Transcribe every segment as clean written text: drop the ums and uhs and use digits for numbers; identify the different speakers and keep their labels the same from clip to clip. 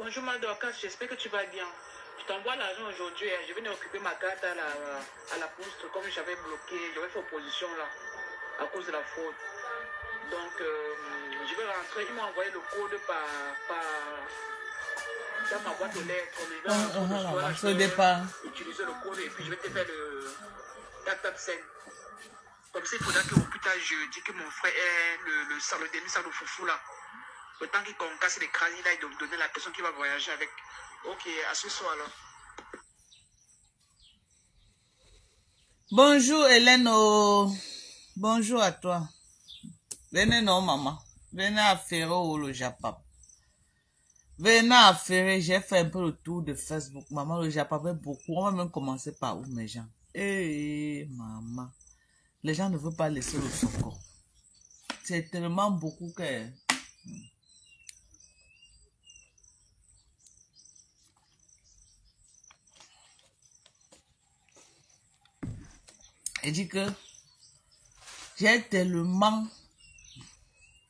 Speaker 1: Bonjour Madoka, j'espère que tu vas bien. Je t'envoie l'argent aujourd'hui. Je viens d'occuper ma carte à la poste comme j'avais bloqué. J'avais fait opposition là à cause de la faute. Donc je vais rentrer. Ils m'ont envoyé le code dans ma boîte aux lettres. Je vais rentrer le soir. Je vais utiliser le code et puis je vais te faire le tap scène. Comme ça, il faudra que au plus tard jeudi que mon frère ait le demi-sac de foufou là. Le temps qu'il concasse les crânes là, il doit me donner la personne qui va voyager avec. Ok, à ce soir là.
Speaker 2: Bonjour Hélène, bonjour à toi. Venez non maman, venez à Ferro ou le Japap. Venez à Ferré, j'ai fait un peu le tour de Facebook. Maman, le Japap est beaucoup. On va même commencer par où mes gens? Eh maman, les gens ne veulent pas laisser le Soko. C'est tellement beaucoup que... Il dit que j'ai tellement...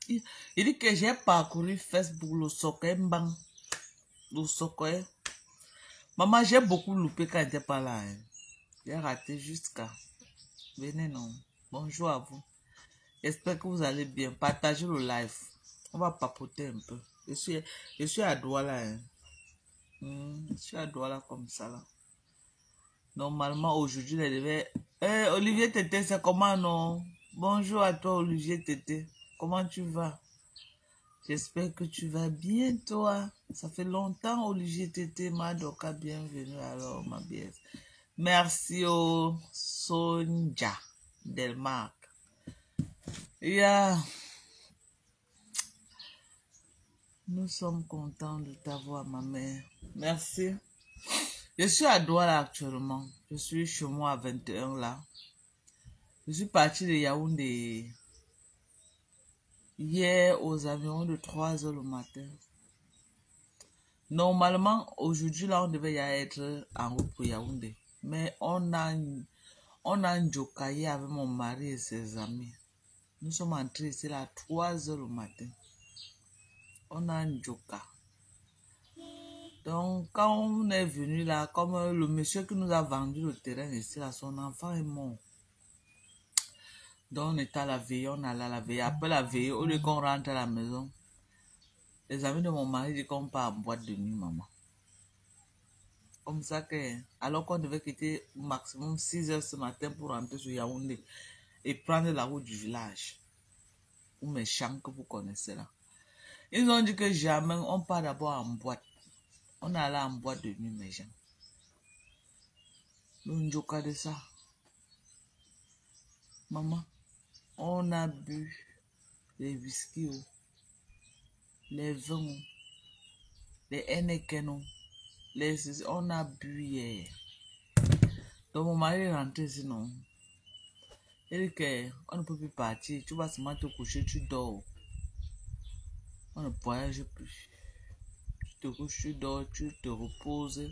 Speaker 2: Il dit que j'ai parcouru Facebook, le Soko Mbang. Le Soko. Maman, j'ai beaucoup loupé quand j'étais pas là. Hein. J'ai raté jusqu'à... Venez non. Bonjour à vous. J'espère que vous allez bien. Partagez le live. On va papoter un peu. Je suis à Douala. Hein. Je suis à Douala comme ça là. Normalement, aujourd'hui, je devais... Olivier Tété, c'est comment non? Bonjour à toi, Olivier Tété. Comment tu vas? J'espère que tu vas bien, toi. Ça fait longtemps, Olivier Tété. Madoka, bienvenue alors, ma bière. Merci au Sonja Delmark. Yeah. Nous sommes contents de t'avoir, ma mère. Merci. Je suis à Douala actuellement. Je suis chez moi à 21 là. Je suis partie de Yaoundé hier aux environs de 3 heures le matin. Normalement, aujourd'hui, là, on devait y être en route pour Yaoundé. Mais on a njokaillé avec mon mari et ses amis. Nous sommes entrés ici là à 3 heures le matin. On a njoka. Donc, quand on est venu là, comme le monsieur qui nous a vendu le terrain ici là, son enfant est mort. Donc, on était à la veille, on allait à la veille. Après la veille, au lieu qu'on rentre à la maison, les amis de mon mari disent qu'on part en boîte de nuit, maman. Comme ça que, alors qu'on devait quitter au maximum 6 heures ce matin pour rentrer sur Yaoundé et prendre la route du village, ou mes champs que vous connaissez là. Ils ont dit que jamais, on part d'abord en boîte. On est allé en boîte de nuit, mes gens. Nous, joka de ça. Maman, on a bu les whisky, les vins, les Heineken, on a bu hier. Donc mon mari est rentré sinon. Il dit qu'on ne peut plus partir. Tu vas seulement te coucher, tu dors. On ne voyage plus. Tu te couches, tu dors, tu te reposes.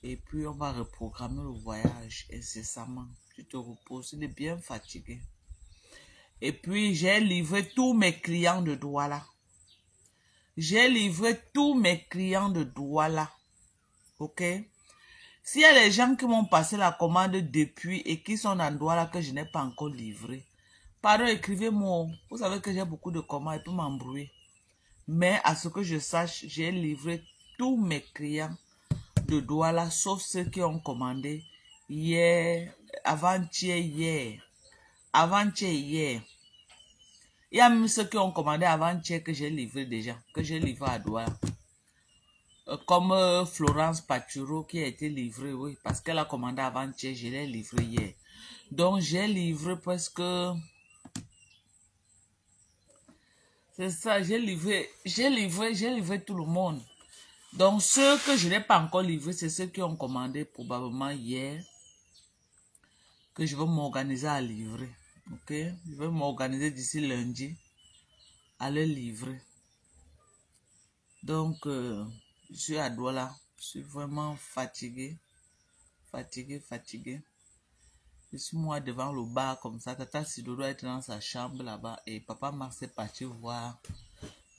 Speaker 2: Et puis on va reprogrammer le voyage incessamment. Tu te reposes, il est bien fatigué. Et puis j'ai livré tous mes clients de Douala. J'ai livré tous mes clients de Douala. Ok? S'il y a des gens qui m'ont passé la commande depuis et qui sont dans Douala que je n'ai pas encore livré, pardon, écrivez-moi. Vous savez que j'ai beaucoup de commandes et tout m'embrouiller. Mais à ce que je sache, j'ai livré tous mes clients de Douala, sauf ceux qui ont commandé hier, avant-hier, hier. Avant-hier, hier. Il y a même ceux qui ont commandé avant-hier que j'ai livré déjà, que j'ai livré à Douala. Comme Florence Paturo qui a été livrée, oui, parce qu'elle a commandé avant-hier, je l'ai livré hier. Donc, j'ai livré presque... C'est ça, j'ai livré tout le monde. Donc, ceux que je n'ai pas encore livrés, c'est ceux qui ont commandé probablement hier, que je vais m'organiser à livrer. Ok? Je vais m'organiser d'ici lundi à les livrer. Donc, je suis à Douala. Je suis vraiment fatiguée. Fatiguée. Je suis moi devant le bar comme ça. Tata Sido doit être dans sa chambre là-bas. Et papa Max est parti voir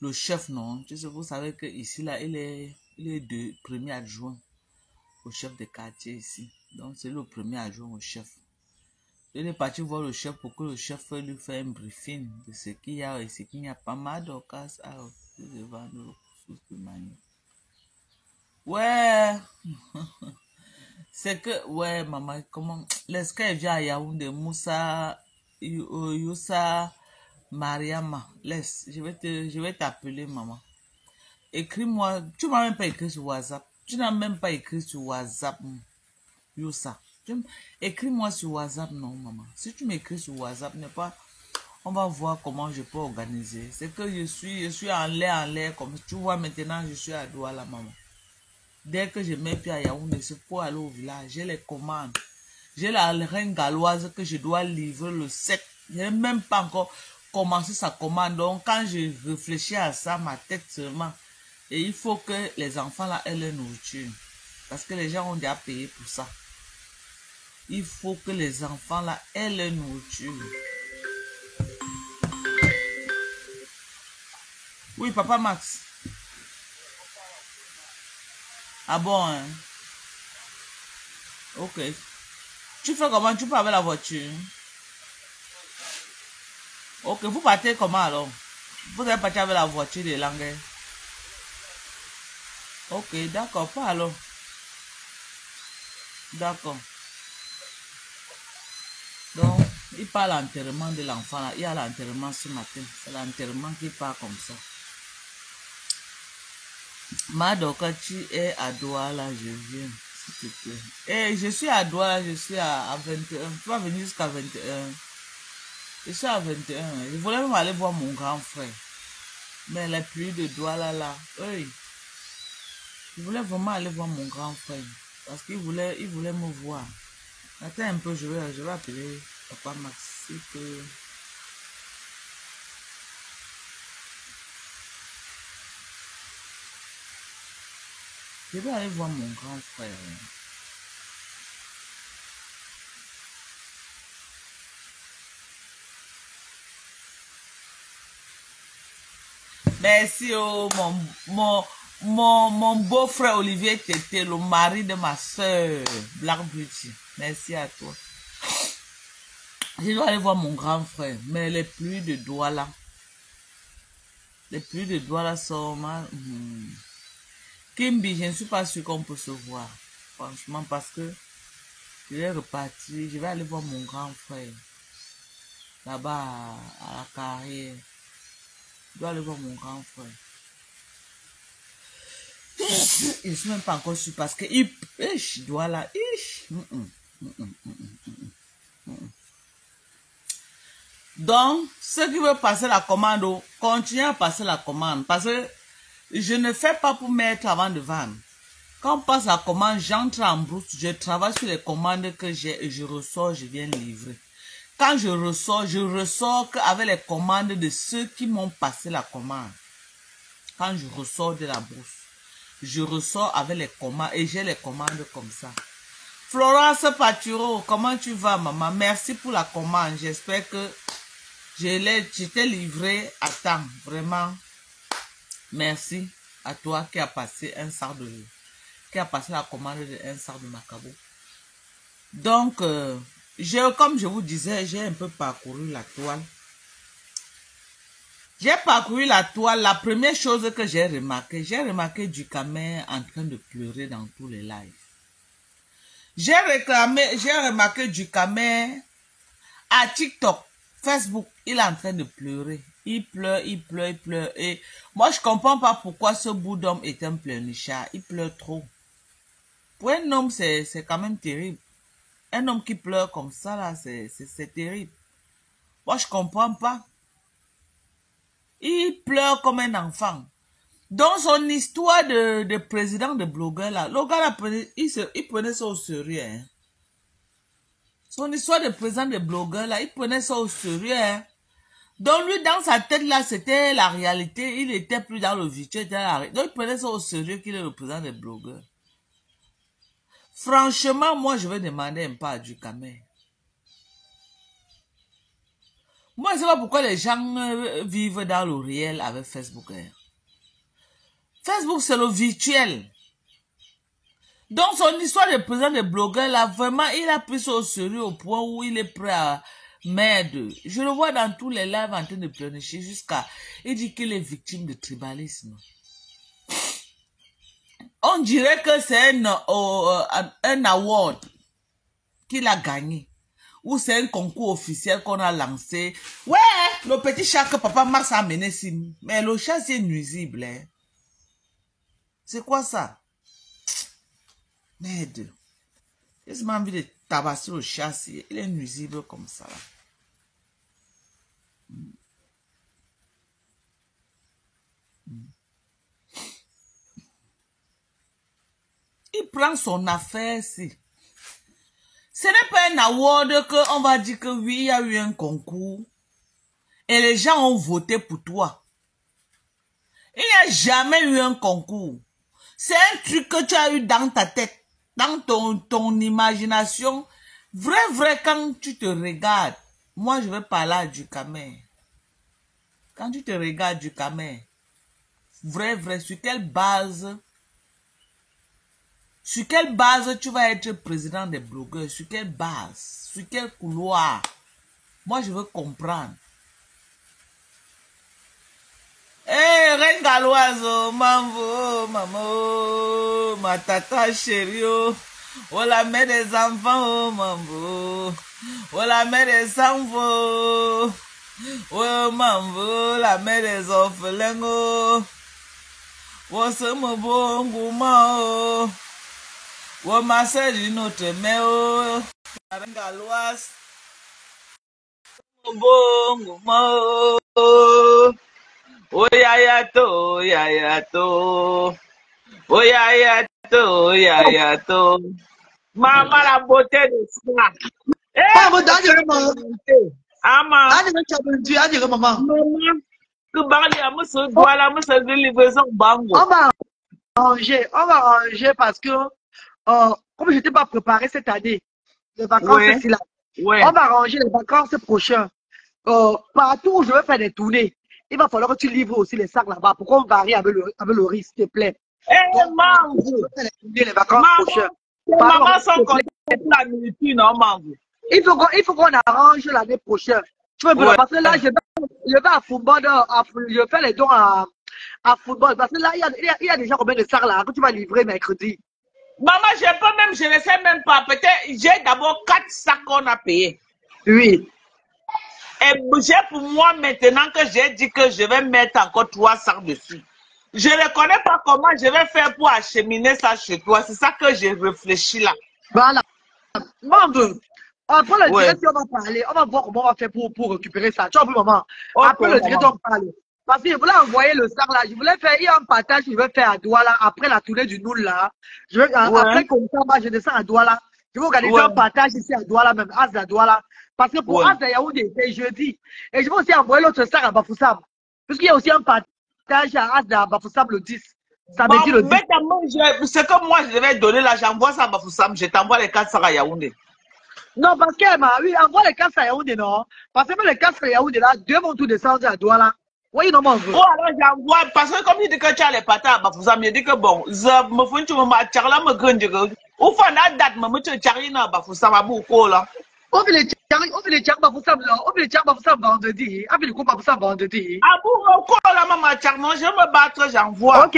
Speaker 2: le chef, non? Vous savez que ici là, il est Il est le premier adjoint au chef de quartier ici. Donc, c'est le premier adjoint au chef. Il est parti voir le chef pour que le chef lui fasse un briefing de ce qu'il y a et ce qu'il n'y a pas. Madokas a refusé de vendre le ressources de manioc. Ouais. C'est que, ouais, maman, comment. Laisse qu'elle vient à Yaoundé, Moussa, Youssa, Mariama. Laisse, je vais t'appeler, maman. Écris-moi. Tu m'as même pas écrit sur WhatsApp. Tu n'as même pas écrit sur WhatsApp, Youssa. Écris-moi sur WhatsApp, non, maman. Si tu m'écris sur WhatsApp, n'est pas. On va voir comment je peux organiser. C'est que je suis en l'air, comme tu vois maintenant, je suis à Douala, maman. Dès que je mets pied à Yaoundé, c'est pour aller au village. J'ai les commandes. J'ai la reine galloise que je dois livrer le 7. Je n'ai même pas encore commencé sa commande. Donc, quand je réfléchis à ça, ma tête seulement. Et il faut que les enfants là aient leur nourriture. Parce que les gens ont déjà payé pour ça. Il faut que les enfants là aient leur nourriture. Oui, papa Max. Ah bon, hein? Ok. Tu fais comment? Tu pars avec la voiture? Ok, vous partez comment alors? Vous allez partir avec la voiture de Langues? Ok, d'accord, pas alors. D'accord. Donc, il part à l'enterrement de l'enfant là. Il y a l'enterrement ce matin. C'est l'enterrement qui part comme ça. Madoka, tu es à Douala, je viens, s'il te plaît. Eh, je suis à Douala, je suis à 21. Tu vas venir jusqu'à 21. Je suis à 21. Je voulais même aller voir mon grand frère. Mais la pluie de Douala là, oui. Je voulais vraiment aller voir mon grand frère. Parce qu'il voulait me voir. Attends un peu, je vais appeler Papa Maxi que... Je vais aller voir mon grand frère. Merci, oh, mon beau-frère Olivier Tété, le mari de ma soeur, Black Beauty. Merci à toi. Je dois aller voir mon grand frère, mais les pluies de Douala. Les pluies de Douala sont mal. Kimbi, je ne suis pas sûr qu'on peut se voir. Franchement, parce que je vais repartir. Je vais aller voir mon grand frère. Là-bas, à la carrière. Je dois aller voir mon grand frère. Je ne suis même pas encore sûr parce que il doit là. Donc, ceux qui veulent passer la commande, continuez à passer la commande. Parce que je ne fais pas pour mettre avant de vendre. Quand on passe la commande, j'entre en brousse, je travaille sur les commandes que j'ai et je ressors, je viens livrer. Quand je ressors avec les commandes de ceux qui m'ont passé la commande. Quand je ressors de la brousse, je ressors avec les commandes et j'ai les commandes comme ça. Florence Paturo, comment tu vas, maman? Merci pour la commande. J'espère que je t'ai livré à temps. Vraiment, merci à toi qui a passé la commande de un sac de macabo. Donc, comme je vous disais, j'ai un peu parcouru la toile. J'ai parcouru la toile. La première chose que j'ai remarqué Ducamel en train de pleurer dans tous les lives. J'ai remarqué Ducamel à TikTok, Facebook, il est en train de pleurer. Il pleure. Et moi, je comprends pas pourquoi ce bout d'homme est un pleurnichard. Il pleure trop. Pour un homme, c'est quand même terrible. Un homme qui pleure comme ça, là, c'est terrible. Moi, je comprends pas. Il pleure comme un enfant. Dans son histoire de président de blogueur, là, le gars, là, il prenait ça au sérieux. Hein. Son histoire de président de blogueur, là, il prenait ça au sérieux. Hein. Donc, lui, dans sa tête, là, c'était la réalité. Il était plus dans le virtuel. Donc, il prenait ça au sérieux qu'il est le président des blogueurs. Franchement, moi, je vais demander un peu à Ducamel. Moi, je ne sais pas pourquoi les gens vivent dans le réel avec Facebook. Hein. Facebook, c'est le virtuel. Donc, son histoire de président des blogueurs, là, vraiment, il a pris ça au sérieux au point où il est prêt à m'aider. Je le vois dans tous les lives en train de pleurnicher jusqu'à... Il dit qu'il est victime de tribalisme. On dirait que c'est un award qu'il a gagné. Ou c'est un concours officiel qu'on a lancé. Ouais, le petit chat que papa Max a amené ici. Mais le chat, c'est nuisible. Hein. C'est quoi ça? Merde. J'ai envie de tabasser le chat. Il est nuisible comme ça. Là. Il prend son affaire ici. Ce n'est pas un award qu'on va dire que oui, il y a eu un concours. Et les gens ont voté pour toi. Il n'y a jamais eu un concours. C'est un truc que tu as eu dans ta tête, dans ton imagination. Vrai, quand tu te regardes. Moi, je vais parler du Camer. Quand tu te regardes du Camer. Vrai, sur quelle base tu vas être président des blogueurs? Sur quelle base? Sur quel couloir? Moi, je veux comprendre. Eh, reine galoise, mambo, maman, ma tata chérie, oh la mère des enfants, oh mambo, oh la mère des enfants, oh mambo, la mère des orphelins, oh ce bon gourmand, oh ma sœur d'une autre mère, oh la reine galoise, bon gourmand, oh yayato, yayato. Oh yayato, yayato. Maman, la beauté de ça. Eh,
Speaker 3: maman,
Speaker 2: maman, que Barli a moussé, voilà, moussé de livraison bango.
Speaker 3: On va arranger parce que, comme je n'étais pas préparé cette année, les vacances, c'est là. On va arranger les vacances prochaines. Partout où je vais faire des tournées, il va falloir que tu livres aussi les sacs là-bas pour qu'on varie avec le riz, s'il te plaît.
Speaker 2: Eh, maman,
Speaker 3: les vacances prochaines.
Speaker 2: Maman, sont contentes de la nourriture, non, maman.
Speaker 3: Il faut qu'on arrange l'année prochaine. Tu vois, parce que là, je vais à football, je fais les dons à football. Parce que là, il y a déjà combien de sacs là que tu vas livrer mercredi.
Speaker 2: Maman, je ne sais même pas. Peut-être, j'ai d'abord 4 sacs qu'on a payés.
Speaker 3: Oui.
Speaker 2: Et j'ai pour moi maintenant que j'ai dit que je vais mettre encore 3 sacs dessus. Je ne connais pas comment je vais faire pour acheminer ça chez toi. C'est ça que j'ai réfléchi là.
Speaker 3: Voilà. Maman, après le direct, on va parler. On va voir comment on va faire pour récupérer ça. Tu vois, maman. Après le direct, on va parler. Parce que je voulais envoyer le sac là. Je voulais faire un partage. Je vais faire à Douala après la tournée du Noul là. Après comme ça, je descends à Douala. Je vais organiser un partage ici à Douala, même As à Douala. Parce que pour As à Yaoundé, c'est jeudi. Et je vais aussi envoyer l'autre sac à Bafoussam. Puisqu'il y a aussi un partage à As à Bafoussam le 10. Ça me dit le 10.
Speaker 2: Ce que moi je devais donner là, j'envoie ça à Bafoussam. Je t'envoie les 4 sacs à Yaoundé.
Speaker 3: Non, parce qu'elle m'a oui, envoie les 4 sacs à Yaoundé, non. Parce que les 4 sacs à Yaoundé là, 2 vont tout descendre à Douala. Oui, non, mon
Speaker 2: oh, alors j'envoie, parce que comme il dit que tu as les patates, Bafoussam, il dit que bon, je me fais une charla, me grande, ou fana date, me mets charina, Bafoussam, à beaucoup là.
Speaker 3: On veut les chars, Bafoussam là, on veut les chars, Bafoussam vendredi, on veut les coups, Bafoussam vendredi.
Speaker 2: Ah bon, quoi là, maman, charnon, je vais me battre, j'envoie.
Speaker 3: Ok,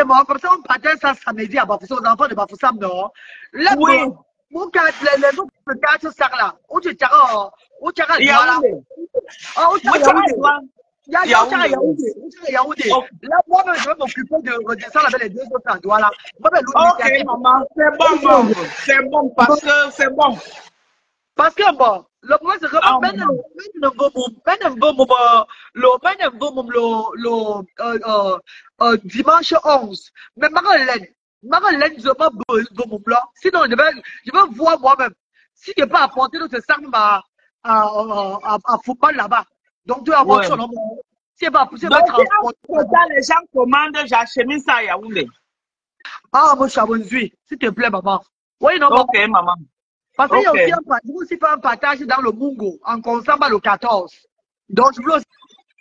Speaker 3: bon, comme ça, on partage ça samedi à Bafoussam, aux enfants de Bafoussam, non. Là,
Speaker 2: oui.
Speaker 3: Mon cas, les autres 4 sacs là, où tu chars, voilà. Oh, où tu chars, Yaoundé. Là, moi, je vais m'occuper de redescendre avec les 2 autres à Douala.
Speaker 2: Ok, maman, c'est bon, maman. C'est bon, parce que c'est bon.
Speaker 3: Parce que bon, le problème c'est que dimanche 11, mais Marie-Hélène, je vais blanc. Sinon, je vais voir moi-même. Si je peux apporter notre sac à football là-bas. Donc, tu vas voir ça, non? C'est pas transporter.
Speaker 2: Les gens commandent, j'achemine ça à Yaoundé.
Speaker 3: Ah, mon chabonzui, s'il te plaît, maman. Oui, non,
Speaker 2: ok, maman.
Speaker 3: Parce qu'il y a aussi je veux aussi faire un partage dans le Mungo, en Consamba le 14. Donc, je veux aussi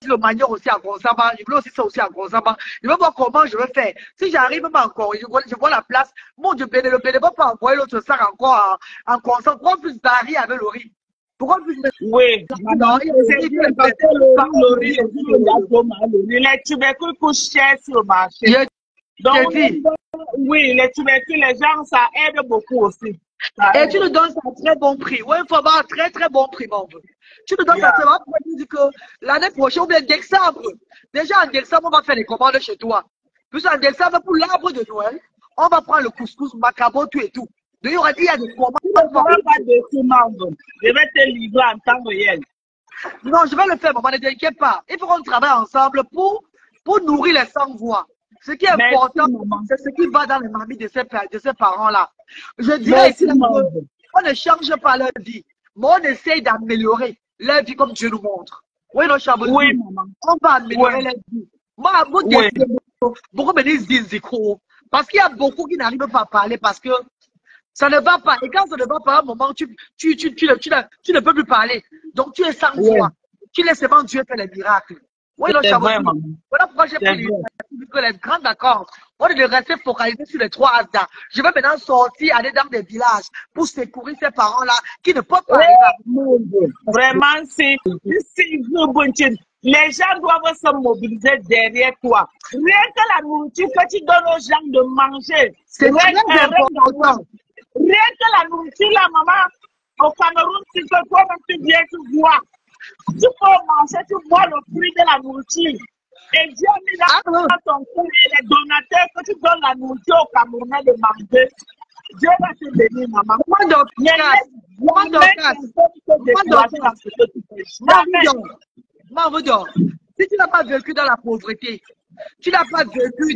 Speaker 3: le manioc aussi à Gonzaba. Je voulais aussi ça aussi à Gonzaba. Je vais voir comment je vais faire. Si j'arrive même encore, je vois la place. Mon Dieu, le bénévole pas envoyer l'autre sac encore en Gonzaba. Pourquoi plus d'Ari avec le riz? Pourquoi plus de...
Speaker 4: Oui,
Speaker 3: Non, il y a
Speaker 4: parce que le riz, les tubercules coûtent cher sur le marché. Donc, oui, les tubercules, les gens, ça aide beaucoup aussi.
Speaker 3: Et tu nous donnes ça à très bon prix. Oui, il faut avoir un très très bon prix, mon Dieu. Tu nous donnes ça à très bon prix. Tu dis que l'année prochaine, ou bien décembre, déjà en décembre, on va faire les commandes chez toi. Puis en décembre, pour l'arbre de Noël, on va prendre le couscous, macabo, tout et tout. Il y a des commandes.
Speaker 4: Je vais te livrer en temps réel.
Speaker 3: Non, je vais le faire, maman, ne t'inquiète pas. Il faut qu'on travaille ensemble pour nourrir les sans-voix. Ce qui est important, c'est ce qui va dans les mamies de ces parents-là. Je dirais ici, on ne change pas leur vie, mais on essaye d'améliorer leur vie comme Dieu nous montre. Oui, non, Chabot.
Speaker 4: Oui, maman.
Speaker 3: On va améliorer leur vie. Moi, beaucoup me disent Ziziko. Parce qu'il y a beaucoup qui n'arrivent pas à parler parce que ça ne va pas. Et quand ça ne va pas, à un moment, tu ne peux plus parler. Donc, tu es sans voix. Tu laisses seulement Dieu faire les miracles. Oui, non, Chabot. Voilà pourquoi j'ai pris les grands accords. On est de rester focalisé sur les 3 Asda. Je vais maintenant sortir, aller dans des villages pour secourir ces parents-là qui ne peuvent pas arriver.
Speaker 4: Vraiment, c'est les gens doivent se mobiliser derrière toi. Rien que la nourriture que tu donnes aux gens de manger,
Speaker 3: c'est très important.
Speaker 4: Rien que la nourriture, la maman, au Cameroun, si toi-même tu viens, tu vois. Tu peux manger, tu vois le fruit de la nourriture. Et Dieu a mis dans ton cœur les donateurs que tu donnes la nourriture au Camerounais de manger. Dieu va te bénir, maman. Si tu n'as pas vécu dans la pauvreté, tu n'as pas vécu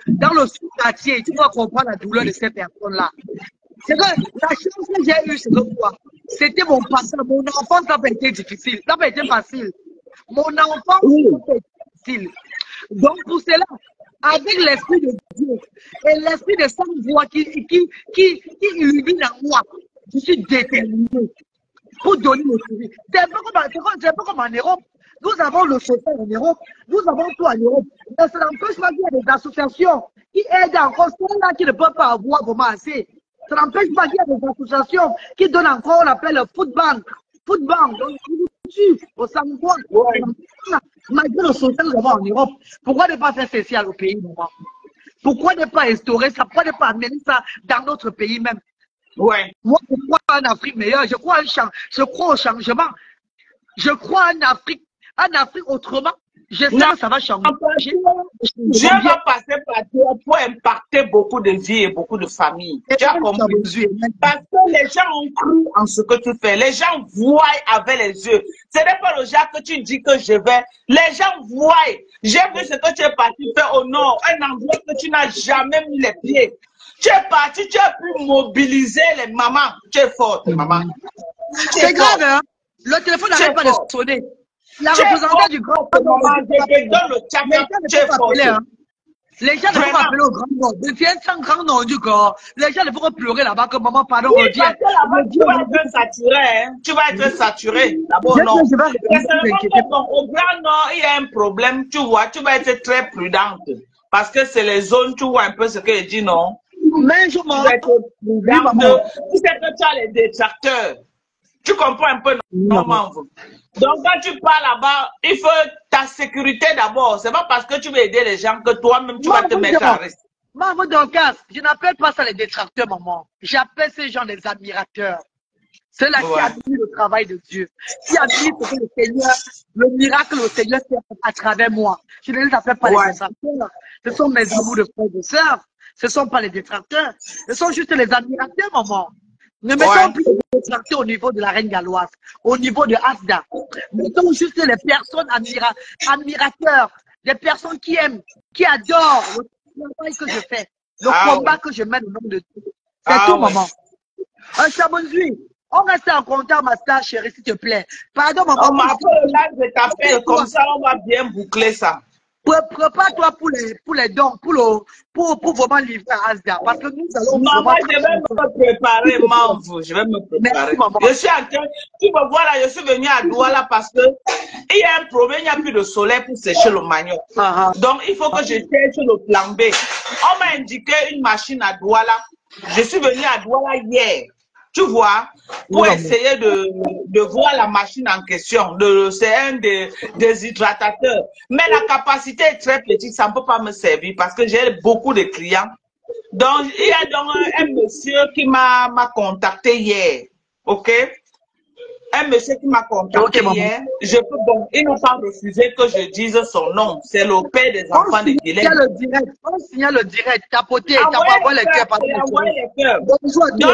Speaker 4: dans le sous-quartier, tu vas comprendre la douleur de ces personnes-là. C'est que la chance que j'ai eue, c'est que quoi? C'était mon passé. Mon enfance n'a pas été difficile, n'a pas été facile. Mon enfance n'a pas été difficile. Donc, pour cela, avec l'esprit de Dieu et l'esprit de sans-voix qui illumine en moi, je suis déterminé pour donner le fruit. C'est un peu comme en Europe. Nous avons le social en Europe, nous avons tout en Europe. Mais ça n'empêche pas qu'il y a des associations qui aident encore ceux-là qui ne peuvent pas avoir vraiment assez. Ça n'empêche pas qu'il y a des associations qui donnent encore, on appelle le food bank. Food bank, donc au sans-voix. Malgré le social que nous avons en Europe, pourquoi ne pas faire spécial au pays, maman? Pourquoi ne pas instaurer ça? Pourquoi ne pas amener ça dans notre pays même? Ouais.
Speaker 3: Moi, je crois en Afrique meilleure, je crois au changement. Je crois en Afrique autrement. J'espère que ça va changer.
Speaker 4: Dieu va passer par toi pour impacter beaucoup de vies et beaucoup de familles. Tu as compris? Parce que les gens ont cru en ce que tu fais. Les gens voient avec les yeux. Ce n'est pas le genre que tu dis que je vais. Les gens voient. J'ai vu ce que tu es parti faire au nord, un endroit que tu n'as jamais mis les pieds. Tu es parti, tu as pu mobiliser les mamans. Tu es forte, maman.
Speaker 3: C'est grave, hein? Le téléphone n'arrête pas de sonner. La représentante du grand nord. Les gens ne vont pas appeler au grand nord. Deviens sans grand nord du corps. Les gens ne vont pas pleurer là-bas que maman, pardon, reviens.
Speaker 4: Tu vas être saturé, hein? Tu vas être saturé. D'abord, non. Au grand nord, il y a un problème, tu vois, tu vas être très prudente. Parce que c'est les zones, tu vois un peu ce que je dis, non?
Speaker 3: Mais je m'en vais.
Speaker 4: Tu sais que tu as les détracteurs. Tu comprends un peu, non, membre? Donc, quand tu pars là-bas, il faut ta sécurité d'abord. C'est pas parce que tu veux aider les gens que toi-même tu vas te mettre à risque.
Speaker 3: Maman Dorcas, je n'appelle pas ça les détracteurs, maman. J'appelle ces gens des admirateurs. Ceux-là qui admirent le travail de Dieu. Qui admirent ce que le Seigneur, le miracle au Seigneur fait à travers moi. Je ne les appelle pas les détracteurs. Ce sont mes amours de frères et de sœurs. Ce ne sont pas les détracteurs. Ce sont juste les admirateurs, maman. Ne mettons plus les détracteurs au niveau de la reine galloise, au niveau de Asda. Mettons juste les personnes admirateurs, des personnes qui aiment, qui adorent le travail que je fais, le combat que je mène au nom de Dieu. C'est tout, maman. Un Chabonzui, on reste en contact, ma star chérie, s'il te plaît. Pardon, maman.
Speaker 4: Après le live, je t'appelle, comme ça, on va bien boucler ça.
Speaker 3: Prépare-toi pour les dons, pour vraiment livrer à Asda. Parce que nous allons
Speaker 2: Maman, je vais me préparer, maman. Je vais me préparer.
Speaker 3: Merci,
Speaker 2: Je suis en train, tu me vois là, je suis venue à Douala parce que il y a un problème, il n'y a plus de soleil pour sécher le manioc. Donc, il faut que je cherche le plan B. On m'a indiqué une machine à Douala. Je suis venue à Douala hier. Tu vois, pour essayer de voir la machine en question. C'est un des hydrateurs. Mais la capacité est très petite, ça ne peut pas me servir parce que j'ai beaucoup de clients. Donc, il y a donc un monsieur qui m'a contacté hier. OK? Un monsieur qui m'a contacté hier. Bon, il n'a pas refusé que je dise son nom. C'est le père des enfants de Guilhem.
Speaker 3: On signale le direct. Tapoter, t'as pas envoyé les cœurs.
Speaker 2: Bonjour à tout le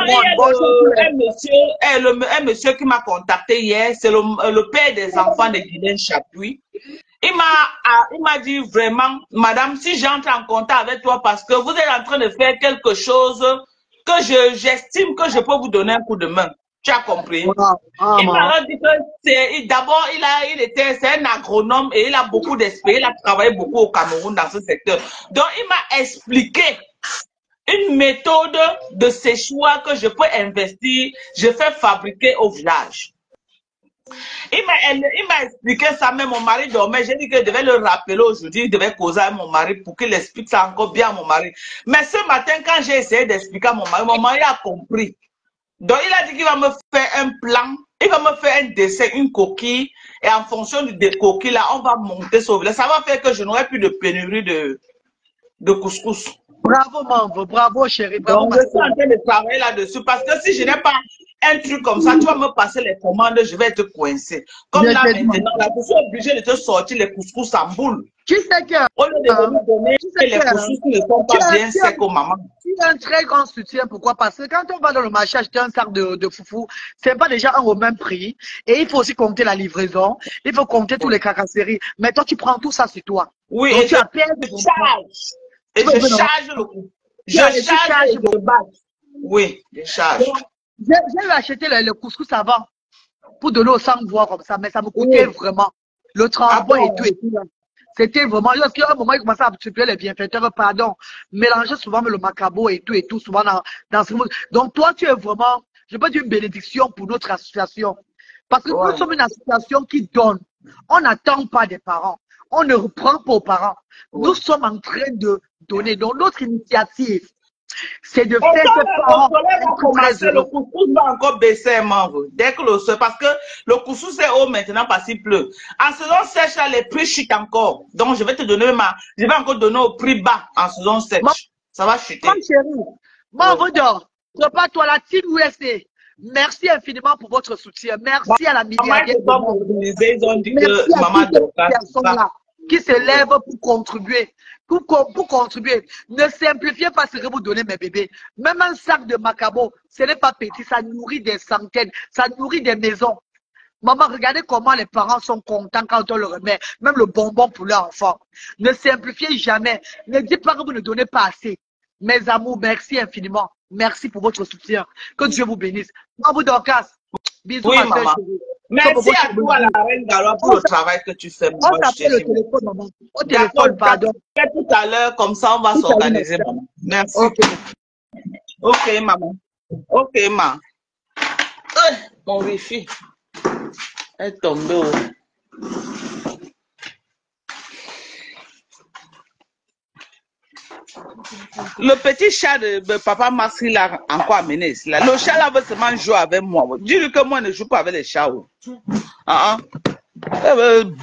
Speaker 2: monde. Un monsieur qui m'a contacté hier, c'est le père des enfants de Guilhem Chapuis. Il m'a dit vraiment, madame, si j'entre en contact avec toi parce que vous êtes en train de faire quelque chose que j'estime que je peux vous donner un coup de main. Tu as compris? Il m'a dit que d'abord, c'est un agronome et il a beaucoup d'esprit. Il a travaillé beaucoup au Cameroun dans ce secteur. Donc, il m'a expliqué une méthode de séchoir que je peux investir, je fais fabriquer au village. Il m'a expliqué ça, mais mon mari dormait. J'ai dit que je devais le rappeler aujourd'hui, il devait causer à mon mari pour qu'il explique ça encore bien à mon mari. Mais ce matin, quand j'ai essayé d'expliquer à mon mari a compris. Donc, il a dit qu'il va me faire un plan, il va me faire un dessin, une coquille, et en fonction des coquilles, là, on va monter ce village. Ça va faire que je n'aurai plus de pénurie de couscous.
Speaker 3: Bravo, Manvo, bravo, chérie. Bravo,
Speaker 2: donc, je suis en train de travailler là-dessus, parce que si je n'ai pas un truc comme ça, tu vas me passer les commandes, je vais être coincé. Comme là, maintenant, là, je suis obligé de te sortir les couscous en boule.
Speaker 3: Tu sais que...
Speaker 2: Au lieu de me donner les couscous qui ne sont pas bien secs aux mamans.
Speaker 3: Tu as un très grand soutien. Pourquoi? Parce que quand on va dans le marché acheter un sac de foufou, c'est pas déjà au même prix. Et il faut aussi compter la livraison. Il faut compter tous les caractéristiques. Mais toi, tu prends tout ça sur toi.
Speaker 2: Oui,
Speaker 3: donc,
Speaker 2: et je charge. Et je charge le coup. Je charge et je bats. Oui, je charge.
Speaker 3: J'ai acheté le couscous avant pour donner au sang-bois comme ça, mais ça me coûtait vraiment. Le transport et tout et tout. C'était vraiment, parce qu'à un moment, il commençait à supplier les bienfaiteurs, pardon, mélanger souvent le macabo et tout, souvent dans ce monde. Donc, toi, tu es vraiment, je peux dire une bénédiction pour notre association. Parce que nous sommes une association qui donne. On n'attend pas des parents. On ne reprend pas aux parents. Nous sommes en train de donner. Donc, notre initiative, c'est de faire que parents
Speaker 2: le couscous va encore baisser, dès que parce que le couscous est haut maintenant parce qu'il pleut. En saison sèche, là, les prix chutent encore. Donc, je vais te donner je vais encore donner au prix bas en saison sèche. Ça va chuter.
Speaker 3: Mon chéri, prépare-toi la team USA. Merci infiniment pour votre soutien. Merci à la milliardaire.
Speaker 2: Ils ont dit
Speaker 3: merci
Speaker 2: que maman
Speaker 3: personnes-là qui se lèvent pour contribuer. Pour contribuer. Ne simplifiez pas ce que vous donnez, mes bébés. Même un sac de macabo, ce n'est pas petit, ça nourrit des centaines, ça nourrit des maisons. Maman, regardez comment les parents sont contents quand on leur remet, même le bonbon pour leur enfant. Ne simplifiez jamais. Ne dites pas que vous ne donnez pas assez. Mes amours, merci infiniment. Merci pour votre soutien. Que Dieu vous bénisse. Maman Dorcas, bisous,
Speaker 2: oui,
Speaker 3: ma
Speaker 2: maman. Merci à toi, la reine Galois, pour le travail que tu fais.
Speaker 3: On t'appelle le téléphone, maman. Au téléphone, pardon.
Speaker 2: Tout à l'heure, comme ça, on va s'organiser, maman. Merci. Ok, maman. Ok, maman. Mon wifi est tombé. Le petit chat de papa Masri l'a encore amené ici. Le chat là veut seulement jouer avec moi. Dis-lui que moi ne joue pas avec les chats.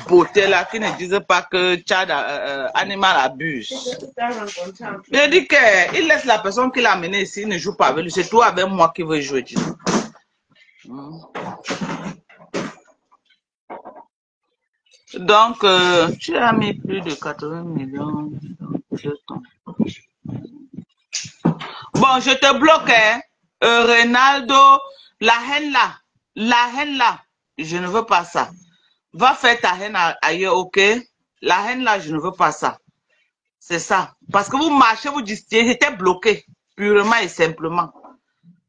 Speaker 2: Beauté là qui ne disent pas que Tchad animal abuse. Il dit qu'il laisse la personne qui l'a amené ici, il ne joue pas avec lui. C'est toi avec moi qui veut jouer. Donc, tu as mis plus de 80 millions de temps. Bon, je te bloque, hein. Reynaldo, la haine là, je ne veux pas ça. Va faire ta haine ailleurs, ok? La haine là, je ne veux pas ça. C'est ça. Parce que vous marchez, vous distillez, j'étais bloqué, purement et simplement.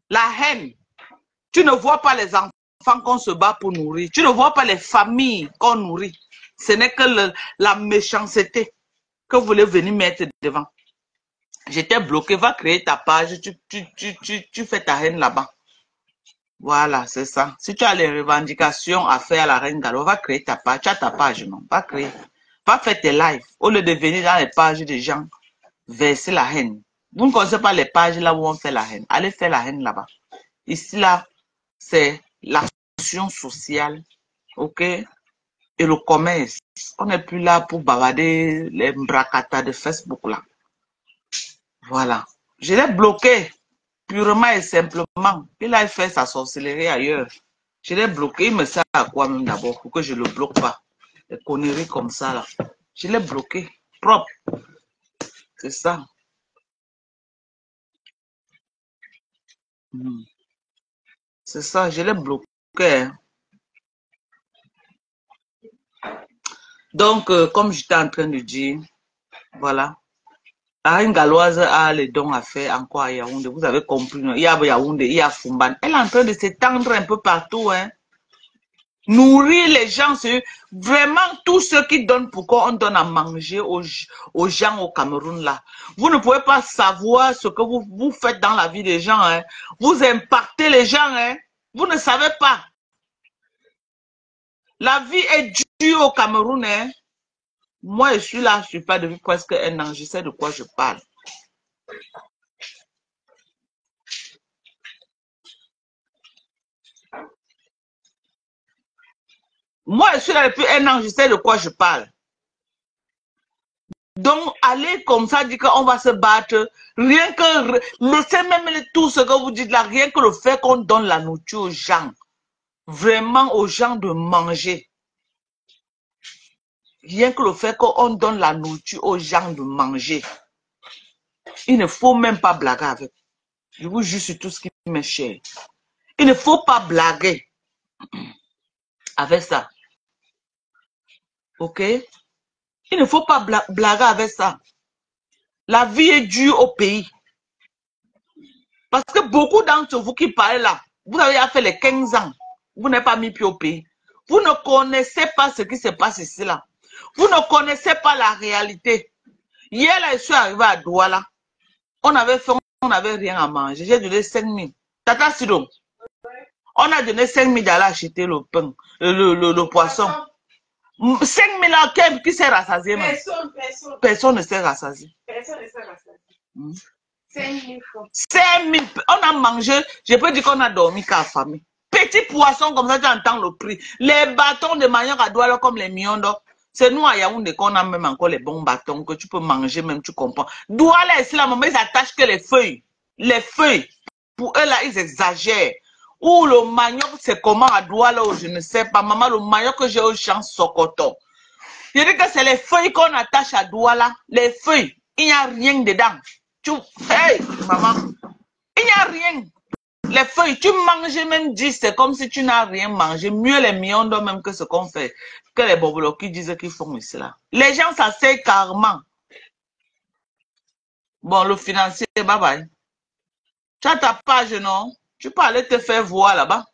Speaker 2: La haine, tu ne vois pas les enfants qu'on se bat pour nourrir. Tu ne vois pas les familles qu'on nourrit. Ce n'est que la méchanceté. que vous voulez venir mettre devant. J'étais bloqué, va créer ta page, tu fais ta haine là-bas. Voilà, c'est ça. Si tu as les revendications à faire à la Reine Gallo, va créer ta page. Tu as ta page, non? Va créer. Va faire tes lives. Au lieu de venir dans les pages des gens, verser la haine. Vous ne connaissez pas les pages là où on fait la haine. Allez faire la haine là-bas. Ici, là, c'est l'action sociale, ok? Et le commerce. On n'est plus là pour bavarder les bracata de Facebook là. Voilà. Je l'ai bloqué, purement et simplement. Il a fait sa sorcellerie ailleurs. Je l'ai bloqué. Il me sert à quoi même d'abord pour que je ne le bloque pas. Des conneries comme ça là. Je l'ai bloqué. Propre. C'est ça. C'est ça, je l'ai bloqué. Hein. Donc, comme j'étais en train de dire, voilà. La Reine Galloise a les dons à faire encore à Yaoundé. Vous avez compris, non? Il y a Yaoundé, il y a Fumban. Elle est en train de s'étendre un peu partout. Hein. Nourrir les gens, c'est vraiment tous ceux qui donnent, pourquoi on donne à manger aux gens au Cameroun là. Vous ne pouvez pas savoir ce que vous faites dans la vie des gens. Hein. Vous impactez les gens. Hein. Vous ne savez pas. La vie est dure au Cameroun. Hein. Moi, je suis là, je suis pas depuis presque un an. Je sais de quoi je parle. Moi, je suis là depuis un an, je sais de quoi je parle. Donc, allez comme ça, dire qu'on va se battre. Rien que, laissez même tout ce que vous dites là, rien que le fait qu'on donne la nourriture aux gens. Vraiment aux gens de manger. Rien que le fait qu'on donne la nourriture aux gens de manger. Il ne faut même pas blaguer avec. Je vous jure sur tout ce qui m'est cher. Il ne faut pas blaguer avec ça. Ok? Il ne faut pas blaguer avec ça. La vie est dure au pays. Parce que beaucoup d'entre vous qui parlez là, vous avez fait les 15 ans. Vous n'avez pas mis pied au pays. Vous ne connaissez pas ce qui se passe ici là. Vous ne connaissez pas la réalité. Hier là, je suis arrivé à Douala. On avait faim, on n'avait rien à manger. J'ai donné 5 000. Tata Sido. On a donné 5 000 d'aller acheter le pain, le poisson. 5 000 là, qui s'est rassasié même? Personne ne s'est rassasié. Personne ne s'est rassasié. 5 000 francs. 5 000. On a mangé, je peux dire qu'on a dormi qu'à famille. Petit poisson comme ça, tu entends le prix. Les bâtons de manioc à Douala comme les miondos. C'est nous à Yaoundé qu'on a même encore les bons bâtons que tu peux manger même, tu comprends. Douala, ici, la maman, ils attachent que les feuilles. Les feuilles. Pour eux, là, ils exagèrent. Ou le manioc, c'est comment à Douala, je ne sais pas. Maman, le manioc que j'ai au champ Sokoto. Je dis que c'est les feuilles qu'on attache à Douala. Les feuilles. Il n'y a rien dedans. Hey, maman. Il n'y a rien. Les feuilles, tu manges même 10, c'est comme si tu n'as rien mangé. Mieux les miondos même que ce qu'on fait. Que les bobolos qui disent qu'ils font ici là. Les gens s'asseyent carrément. Bon, le financier, bye bye. Tu as ta page, non? Tu peux aller te faire voir là-bas.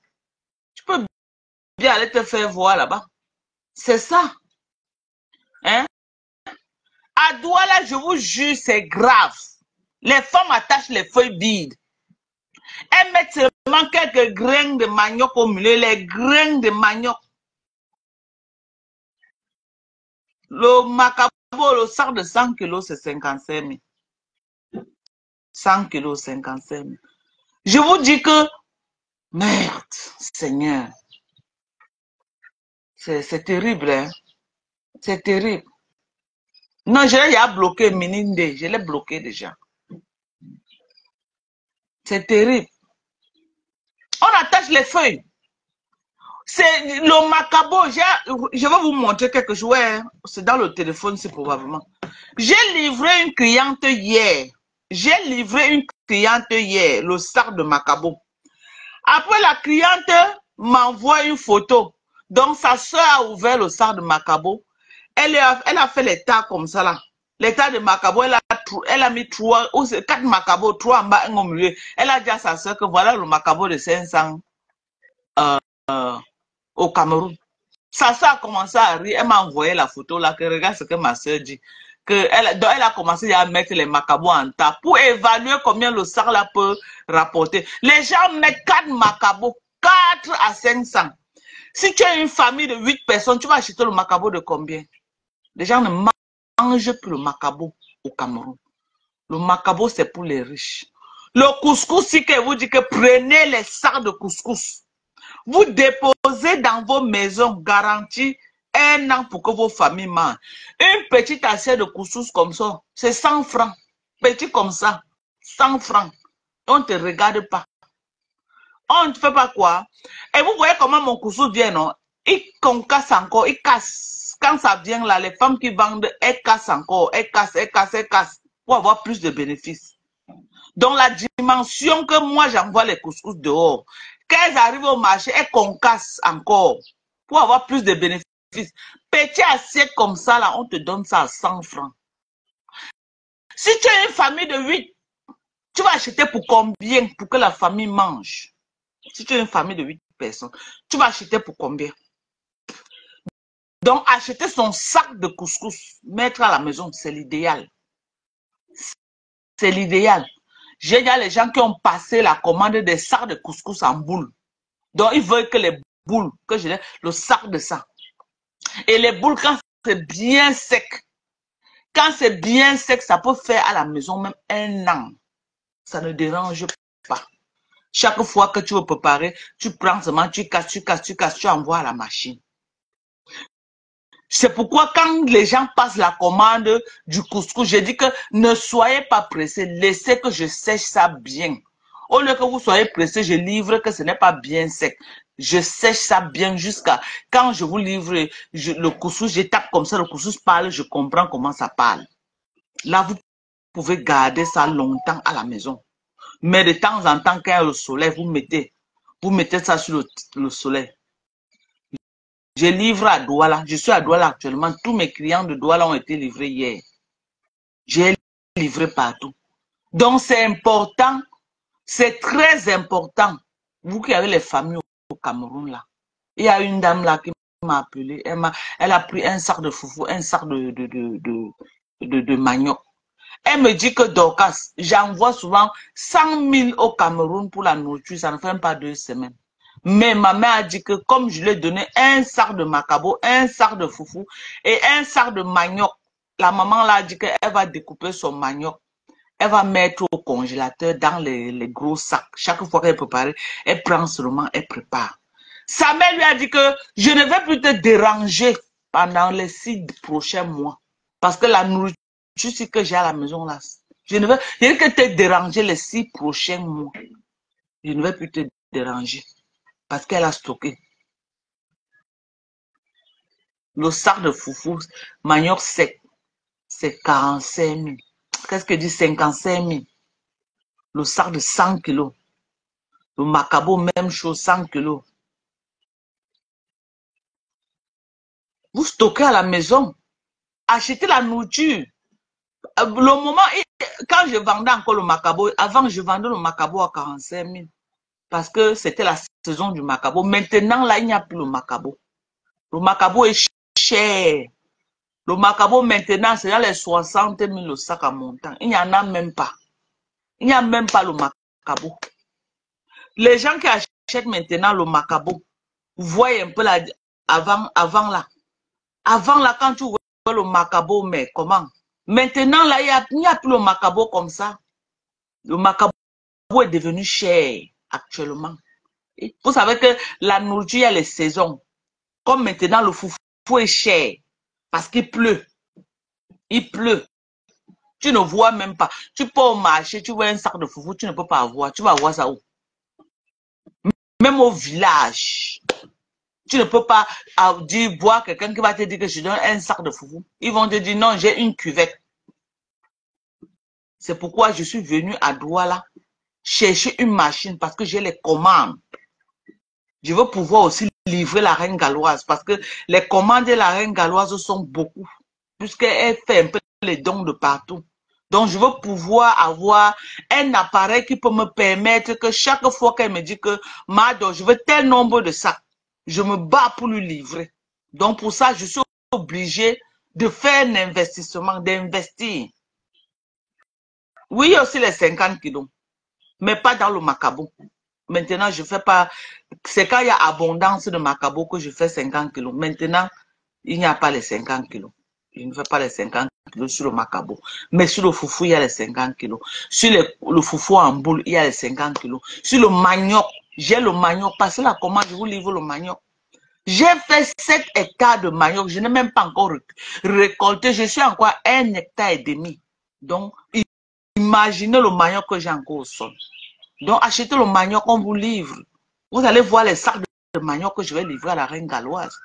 Speaker 2: Tu peux bien aller te faire voir là-bas. C'est ça. Hein? À Douala, je vous jure, c'est grave. Les femmes attachent les feuilles vides. Elles mettent seulement quelques graines de manioc au milieu, les graines de manioc. Le macabo, le sac de 100 kilos, c'est 55 000. 100 kilos, 55 000. Je vous dis que, merde, Seigneur, c'est terrible, hein. C'est terrible. Non, je l'ai bloqué, Mininde, je l'ai bloqué déjà. C'est terrible. On attache les feuilles. C'est le macabo. Je vais vous montrer quelque chose. Ouais, c'est dans le téléphone, c'est probablement. J'ai livré une cliente hier. Le sac de macabo. Après, la cliente m'envoie une photo. Donc, sa soeur a ouvert le sac de macabo. Elle a fait les tas comme ça là. Les tas de macabo, elle a mis 4 macabos, 3 en bas, 1 au milieu. Elle a dit à sa soeur que voilà le macabo de 500 au Cameroun. Sa soeur a commencé à rire. Elle m'a envoyé la photo là, que regarde ce que ma soeur dit. Donc elle a commencé à mettre les macabos en tas pour évaluer combien le sac là peut rapporter. Les gens mettent 4 macabos, 4 à 500. Si tu as une famille de 8 personnes, tu vas acheter le macabo de combien? Les gens ne mangent plus le macabo au Cameroun. Le macabo, c'est pour les riches. Le couscous, si que vous dit que prenez les sacs de couscous. Vous déposez dans vos maisons, garantie 1 an pour que vos familles mangent. Une petite assiette de couscous comme ça, c'est 100 francs. Petit comme ça, 100 francs. On ne te regarde pas. On ne fait pas quoi. Et vous voyez comment mon couscous vient, non? Il concasse encore, il casse. Quand ça vient là, les femmes qui vendent, elles cassent encore, elles cassent pour avoir plus de bénéfices. Donc la dimension que moi j'envoie les couscous dehors, quand elles arrivent au marché, elles concassent encore pour avoir plus de bénéfices. Petit assiette comme ça, là, on te donne ça à 100 francs. Si tu as une famille de 8, tu vas acheter pour combien pour que la famille mange? Si tu as une famille de 8 personnes, tu vas acheter pour combien? Donc, acheter son sac de couscous, mettre à la maison, c'est l'idéal. C'est l'idéal. J'ai déjà les gens qui ont passé la commande des sacs de couscous en boule. Donc, ils veulent que les boules, que je le sac de ça. Et les boules, quand c'est bien sec, ça peut faire à la maison même 1 an. Ça ne dérange pas. Chaque fois que tu veux préparer, tu prends seulement, tu casses, tu envoies à la machine. C'est pourquoi quand les gens passent la commande du couscous, je dis que ne soyez pas pressés, laissez que je sèche ça bien. Au lieu que vous soyez pressés, je livre que ce n'est pas bien sec. Je sèche ça bien jusqu'à quand je vous livre le couscous, je tape comme ça, le couscous parle, je comprends comment ça parle. Là, vous pouvez garder ça longtemps à la maison. Mais de temps en temps, quand il y a le soleil, vous mettez ça sur le soleil. Je livre à Douala. Je suis à Douala actuellement. Tous mes clients de Douala ont été livrés hier. J'ai livré partout. Donc, c'est important. C'est très important. Vous qui avez les familles au Cameroun, là. Il y a une dame là qui m'a appelé. Elle a pris un sac de foufou, un sac de manioc. Elle me dit que Dorcas, j'envoie souvent 100 000 au Cameroun pour la nourriture. Ça ne fait même pas 2 semaines. Mais ma mère a dit que comme je lui ai donné un sac de macabo, un sac de foufou et un sac de manioc, la maman là a dit qu'elle va découper son manioc. Elle va mettre au congélateur dans les gros sacs. Chaque fois qu'elle prépare, elle prend seulement, elle prépare. Sa mère lui a dit que je ne vais plus te déranger pendant les 6 prochains mois. Parce que la nourriture que j'ai à la maison là, je ne vais que te déranger les 6 prochains mois. Je ne vais plus te déranger. Parce qu'elle a stocké. Le sac de foufou, manioc sec, c'est 45 000. Qu'est-ce que dit 55 000? Le sac de 100 kilos. Le macabo, même chose, 100 kilos. Vous stockez à la maison. Achetez la nourriture. Le moment, quand je vendais encore le macabo, avant je vendais le macabo à 45 000. Parce que c'était la saison du macabo. Maintenant, là, il n'y a plus le macabo. Le macabo est cher. Le macabo, maintenant, c'est dans les 60 000 le sac à montant. Il n'y en a même pas. Il n'y a même pas le macabo. Les gens qui achètent maintenant le macabo, vous voyez un peu là, avant là. Avant là, quand tu vois le macabo, mais comment? Maintenant, là, il n'y a plus le macabo comme ça. Le macabo est devenu cher actuellement. Vous savez que la nourriture, il y a les saisons. Comme maintenant, le foufou est cher. Parce qu'il pleut. Il pleut. Tu ne vois même pas. Tu peux au marché, tu vois un sac de foufou, tu ne peux pas avoir. Tu vas avoir ça où? Même au village. Tu ne peux pas voir quelqu'un qui va te dire que je donne un sac de foufou. Ils vont te dire non, j'ai une cuvette. C'est pourquoi je suis venu à Douala chercher une machine parce que j'ai les commandes. Je veux pouvoir aussi livrer la reine galloise parce que les commandes de la reine galloise sont beaucoup. Puisqu'elle fait un peu les dons de partout. Donc, je veux pouvoir avoir un appareil qui peut me permettre que chaque fois qu'elle me dit que Mado, je veux tel nombre de sacs, je me bats pour lui livrer. Donc, pour ça, je suis obligée de faire un investissement, d'investir. Oui, il y a aussi les 50 kilos, mais pas dans le macabo. Maintenant, je fais pas, c'est quand il y a abondance de macabo que je fais 50 kilos. Maintenant, il n'y a pas les 50 kilos. Je ne fais pas les 50 kilos sur le macabo. Mais sur le foufou, il y a les 50 kilos. Sur le foufou en boule, il y a les 50 kilos. Sur le manioc, j'ai le manioc. Passez la commande, je vous livre le manioc. J'ai fait 7 hectares de manioc. Je n'ai même pas encore récolté. Je suis encore à 1 hectare et demi. Donc, imaginez le manioc que j'ai encore au sol. Donc, achetez le manioc, on vous livre. Vous allez voir les sacs de manioc que je vais livrer à la reine galloise.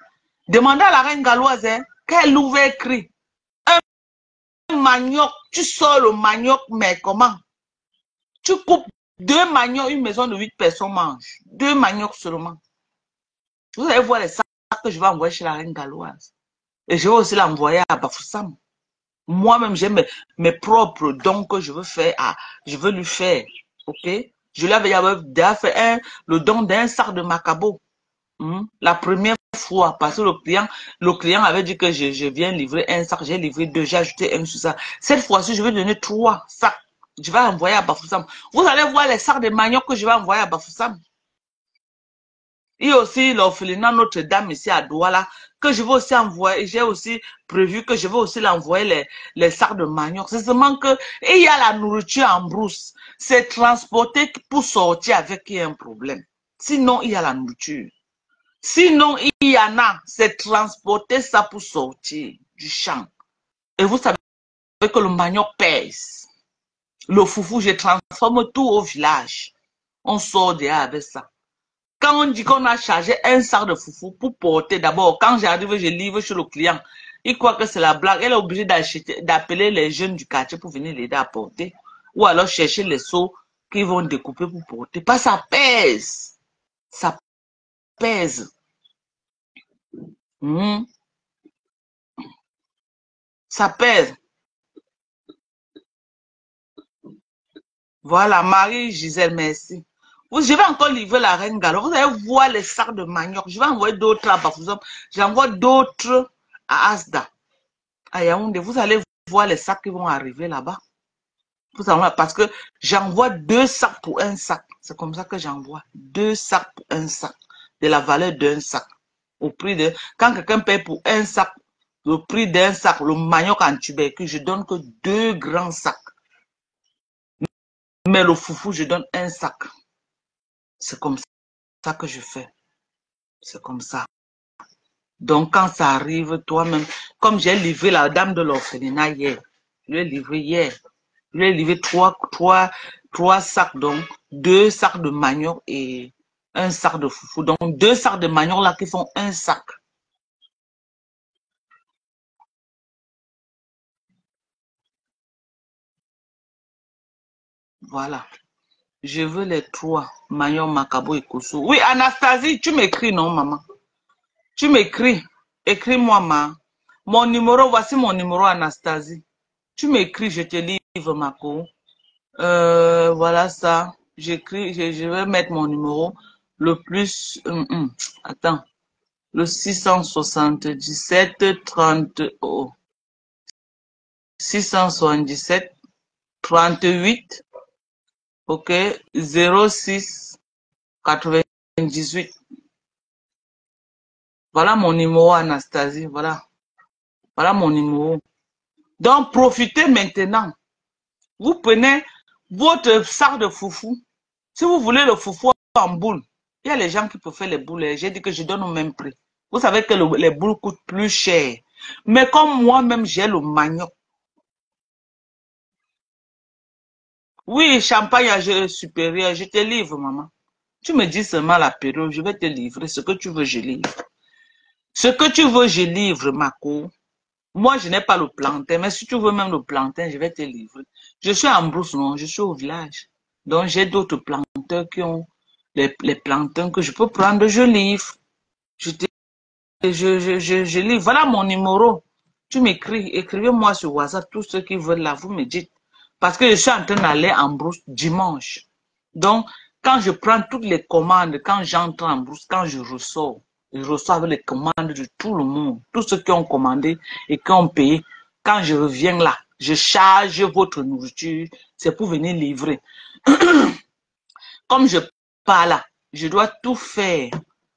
Speaker 2: Demandez à la reine galloise, hein, qu'elle ouvre écrit. Un manioc, tu sors le manioc, mais comment? Tu coupes 2 maniocs, une maison de 8 personnes mange. 2 maniocs seulement. Vous allez voir les sacs que je vais envoyer chez la reine galloise. Et je vais aussi l'envoyer à Bafoussam. Moi-même, j'ai mes propres dons que je veux faire. Je veux lui faire. Ok? Je lui avais déjà fait le don d'un sac de macabo. La première fois, parce que le client avait dit que je viens livrer un sac. J'ai livré 2, j'ai ajouté 1 sur ça. Cette fois-ci, je vais donner 3 sacs. Je vais envoyer à Bafoussam. Vous allez voir les sacs de manioc que je vais envoyer à Bafoussam. Il y a aussi l'orphelinat Notre-Dame ici à Douala que je vais aussi envoyer. J'ai aussi prévu que je vais aussi l'envoyer les sacs de manioc. C'est seulement que il y a la nourriture en brousse. C'est transporté pour sortir avec qui y a un problème. Sinon, il y a la nourriture. Sinon, il y en a. C'est transporter ça pour sortir du champ. Et vous savez que le manioc pèse. Le foufou, je transforme tout au village. On sort dehors avec ça. Quand on dit qu'on a chargé un sac de foufou pour porter, d'abord, quand j'arrive, je livre chez le client. Il croit que c'est la blague. Elle est obligée d'appeler les jeunes du quartier pour venir l'aider à porter. Ou alors chercher les seaux qu'ils vont découper pour porter. Parce que ça pèse. Ça pèse. Ça pèse. Voilà, Marie-Gisèle, merci. Je vais encore livrer la reine Gallo. Vous allez voir les sacs de manioc. Je vais envoyer d'autres à Bafoussam. J'envoie d'autres à Asda, à Yaoundé. Vous allez voir les sacs qui vont arriver là-bas. Parce que j'envoie 2 sacs pour un sac. C'est comme ça que j'envoie. 2 sacs pour un sac. De la valeur d'un sac. Au prix de... Quand quelqu'un paye pour un sac, le prix d'un sac, le manioc en tubercule, je donne que 2 grands sacs. Mais le foufou, je donne un sac. C'est comme ça que je fais. C'est comme ça. Donc, quand ça arrive, toi-même, comme j'ai livré la dame de l'orphelinat hier, je l'ai livré hier. Je lui ai livré 3 sacs, donc 2 sacs de manioc et 1 sac de foufou. Donc, 2 sacs de manioc là qui font 1 sac. Voilà. Je veux les 3, manioc, macabo et koussou. Oui, Anastasie, tu m'écris, non, maman? Tu m'écris. Écris-moi, ma. Mon numéro, voici mon numéro, Anastasie. Tu m'écris, je te livre, ma co. Voilà ça. J'écris, je vais mettre mon numéro. Le plus... attends. Le 677 30... Oh. 677 38. Ok. 06 98. Voilà mon numéro, Anastasie. Voilà. Voilà mon numéro. Donc, profitez maintenant. Vous prenez votre sac de foufou. Si vous voulez le foufou en boule, il y a les gens qui peuvent faire les boules. J'ai dit que je donne au même prix. Vous savez que les boules coûtent plus cher. Mais comme moi-même, j'ai le manioc. Oui, champagne à jeu supérieur, je te livre, maman. Tu me dis seulement la période, je vais te livrer. Ce que tu veux, je livre. Ce que tu veux, je livre, ma co. Moi, je n'ai pas le plantain, mais si tu veux même le plantain, je vais te livrer. Je suis en brousse, non, je suis au village. Donc, j'ai d'autres planteurs qui ont les plantains que je peux prendre, je livre. Je livre. Voilà mon numéro. Tu m'écris, écrivez-moi sur WhatsApp, tous ceux qui veulent là, vous me dites. Parce que je suis en train d'aller en brousse dimanche. Donc, quand je prends toutes les commandes, quand j'entre en brousse, quand je ressors, Je reçois avec les commandes de tout le monde. Tous ceux qui ont commandé et qui ont payé. Quand je reviens là, je charge votre nourriture. C'est pour venir livrer. Comme je pars là, je dois tout faire.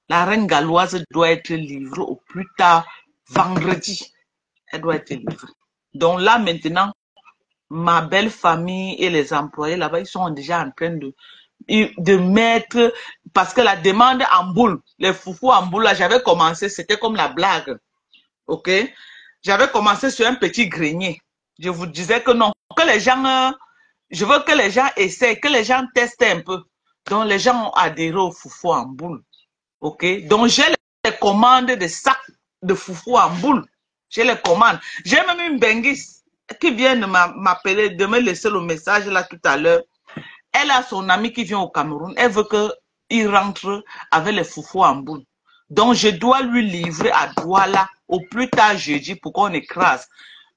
Speaker 2: La reine galloise doit être livrée au plus tard vendredi. Elle doit être livrée. Donc là maintenant, ma belle famille et les employés là-bas, ils sont déjà en train de mettre, parce que la demande en boule, les foufous en boule là, j'avais commencé, c'était comme la blague. Ok? J'avais commencé sur un petit grenier. Je vous disais que non, que les gens, je veux que les gens essayent, que les gens testent un peu. Donc les gens ont adhéré aux foufous en boule. Ok? Donc j'ai les commandes de sacs de foufous en boule. J'ai les commandes. J'ai même une benguisse qui vient de m'appeler, de me laisser le message là tout à l'heure. Elle a son ami qui vient au Cameroun. Elle veut qu'il rentre avec les foufous en boule. Donc, je dois lui livrer à Douala au plus tard jeudi pour qu'on écrase.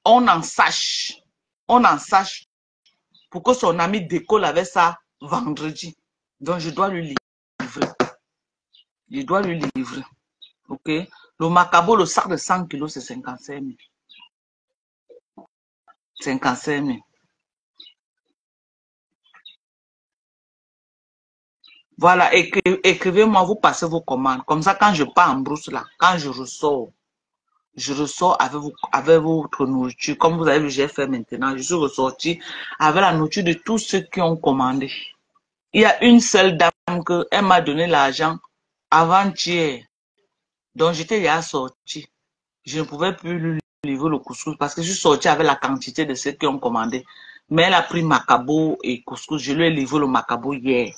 Speaker 2: On en sache. On en sache pour que son ami décolle avec ça vendredi. Donc, je dois lui livrer. Je dois lui livrer. OK? Le macabo, le sac de 100 kilos, c'est 55 000. 55 000. Voilà, écrivez-moi, vous passez vos commandes. Comme ça, quand je pars en brousse là, quand je ressors avec votre nourriture. Comme vous avez vu, j'ai fait maintenant. Je suis ressorti avec la nourriture de tous ceux qui ont commandé. Il y a une seule dame elle m'a donné l'argent avant-hier. Donc, j'étais déjà sorti. Je ne pouvais plus lui livrer le couscous parce que je suis sorti avec la quantité de ceux qui ont commandé. Mais elle a pris macabo et couscous. Je lui ai livré le macabo hier.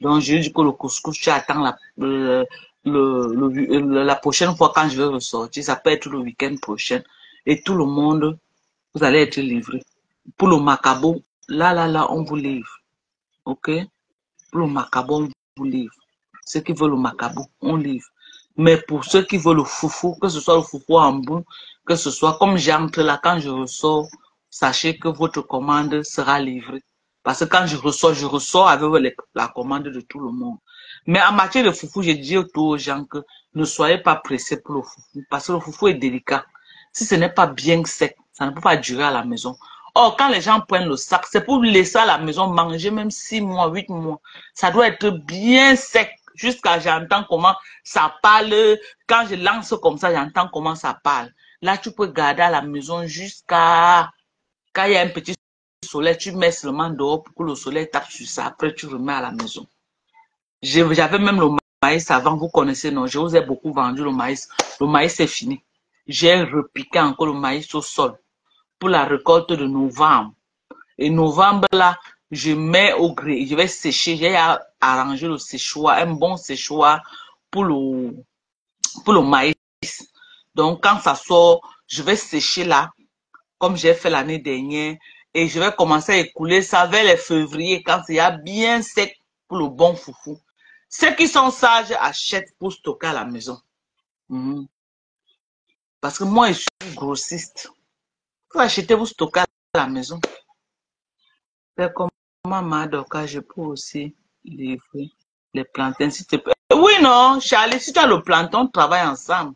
Speaker 2: Donc, je lui ai dit que le couscous, tu attends la prochaine fois quand je vais ressortir. Ça peut être le week-end prochain. Et tout le monde, vous allez être livré. Pour le macabo, là, on vous livre. OK? Pour le macabo, on vous livre. Ceux qui veulent le macabo, on livre. Mais pour ceux qui veulent le foufou, que ce soit le foufou en bout, que ce soit comme j'entre là, quand je ressors, sachez que votre commande sera livrée. Parce que quand je ressors avec la commande de tout le monde. Mais en matière de foufou, j'ai dit aux gens que ne soyez pas pressés pour le foufou. Parce que le foufou est délicat. Si ce n'est pas bien sec, ça ne peut pas durer à la maison. Or, quand les gens prennent le sac, c'est pour laisser à la maison manger même 6 mois, 8 mois. Ça doit être bien sec. Jusqu'à j'entends comment ça parle. Quand je lance comme ça, j'entends comment ça parle. Là, tu peux garder à la maison jusqu'à quand il y a un petit soleil, tu mets seulement dehors pour que le soleil tape sur ça. Après, tu remets à la maison. J'avais même le maïs avant, vous connaissez, non? Je vous ai beaucoup vendu le maïs. Le maïs est fini. J'ai repiqué encore le maïs au sol pour la récolte de novembre. Et novembre, là, je mets au gré. Je vais sécher. J'ai arrangé le séchoir, un bon séchoir pour le maïs. Donc, quand ça sort, je vais sécher là, comme j'ai fait l'année dernière. Et je vais commencer à écouler ça vers les février, quand il y a bien sec pour le bon foufou. Ceux qui sont sages achètent pour stocker à la maison. Parce que moi, je suis grossiste. Vous achetez, vous stockez à la maison. C'est comme Madoka, je peux aussi livrer les plantains. Si tu peux. Oui, non, Charlie, si tu as le plantain, on travaille ensemble.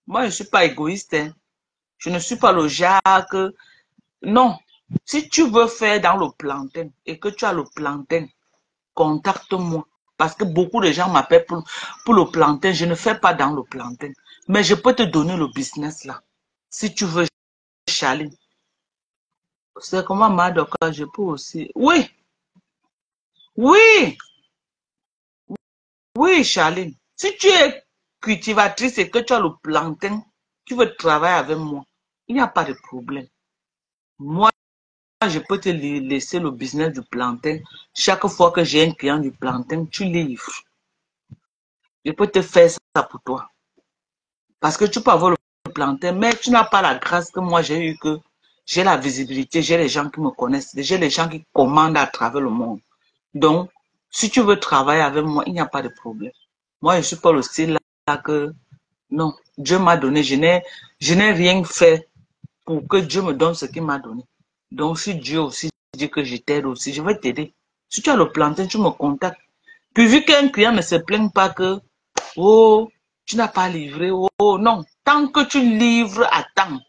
Speaker 2: Moi, je ne suis pas égoïste. Hein. Je ne suis pas le Jacques. Non. Si tu veux faire dans le plantain et que tu as le plantain, contacte-moi. Parce que beaucoup de gens m'appellent pour le plantain. Je ne fais pas dans le plantain. Mais je peux te donner le business là. Si tu veux, Charlie. C'est comment Madoka, je peux aussi. Oui. Oui. Oui, Charline. Si tu es cultivatrice et que tu as le plantain, tu veux travailler avec moi. Il n'y a pas de problème. Moi, je peux te laisser le business du plantain. Chaque fois que j'ai un client du plantain, tu livres. Je peux te faire ça pour toi. Parce que tu peux avoir le plantain, mais tu n'as pas la grâce que moi j'ai eu, que j'ai la visibilité, j'ai les gens qui me connaissent, j'ai les gens qui commandent à travers le monde. Donc, si tu veux travailler avec moi, il n'y a pas de problème. Moi, je ne suis pas le style là que... Non, Dieu m'a donné. Je n'ai rien fait pour que Dieu me donne ce qu'il m'a donné. Donc, si Dieu aussi dit que je t'aide aussi, je vais t'aider. Si tu as le plantain, tu me contactes. Puis, vu qu'un client ne se plaigne pas que... Oh, tu n'as pas livré. Oh non, tant que tu livres à temps,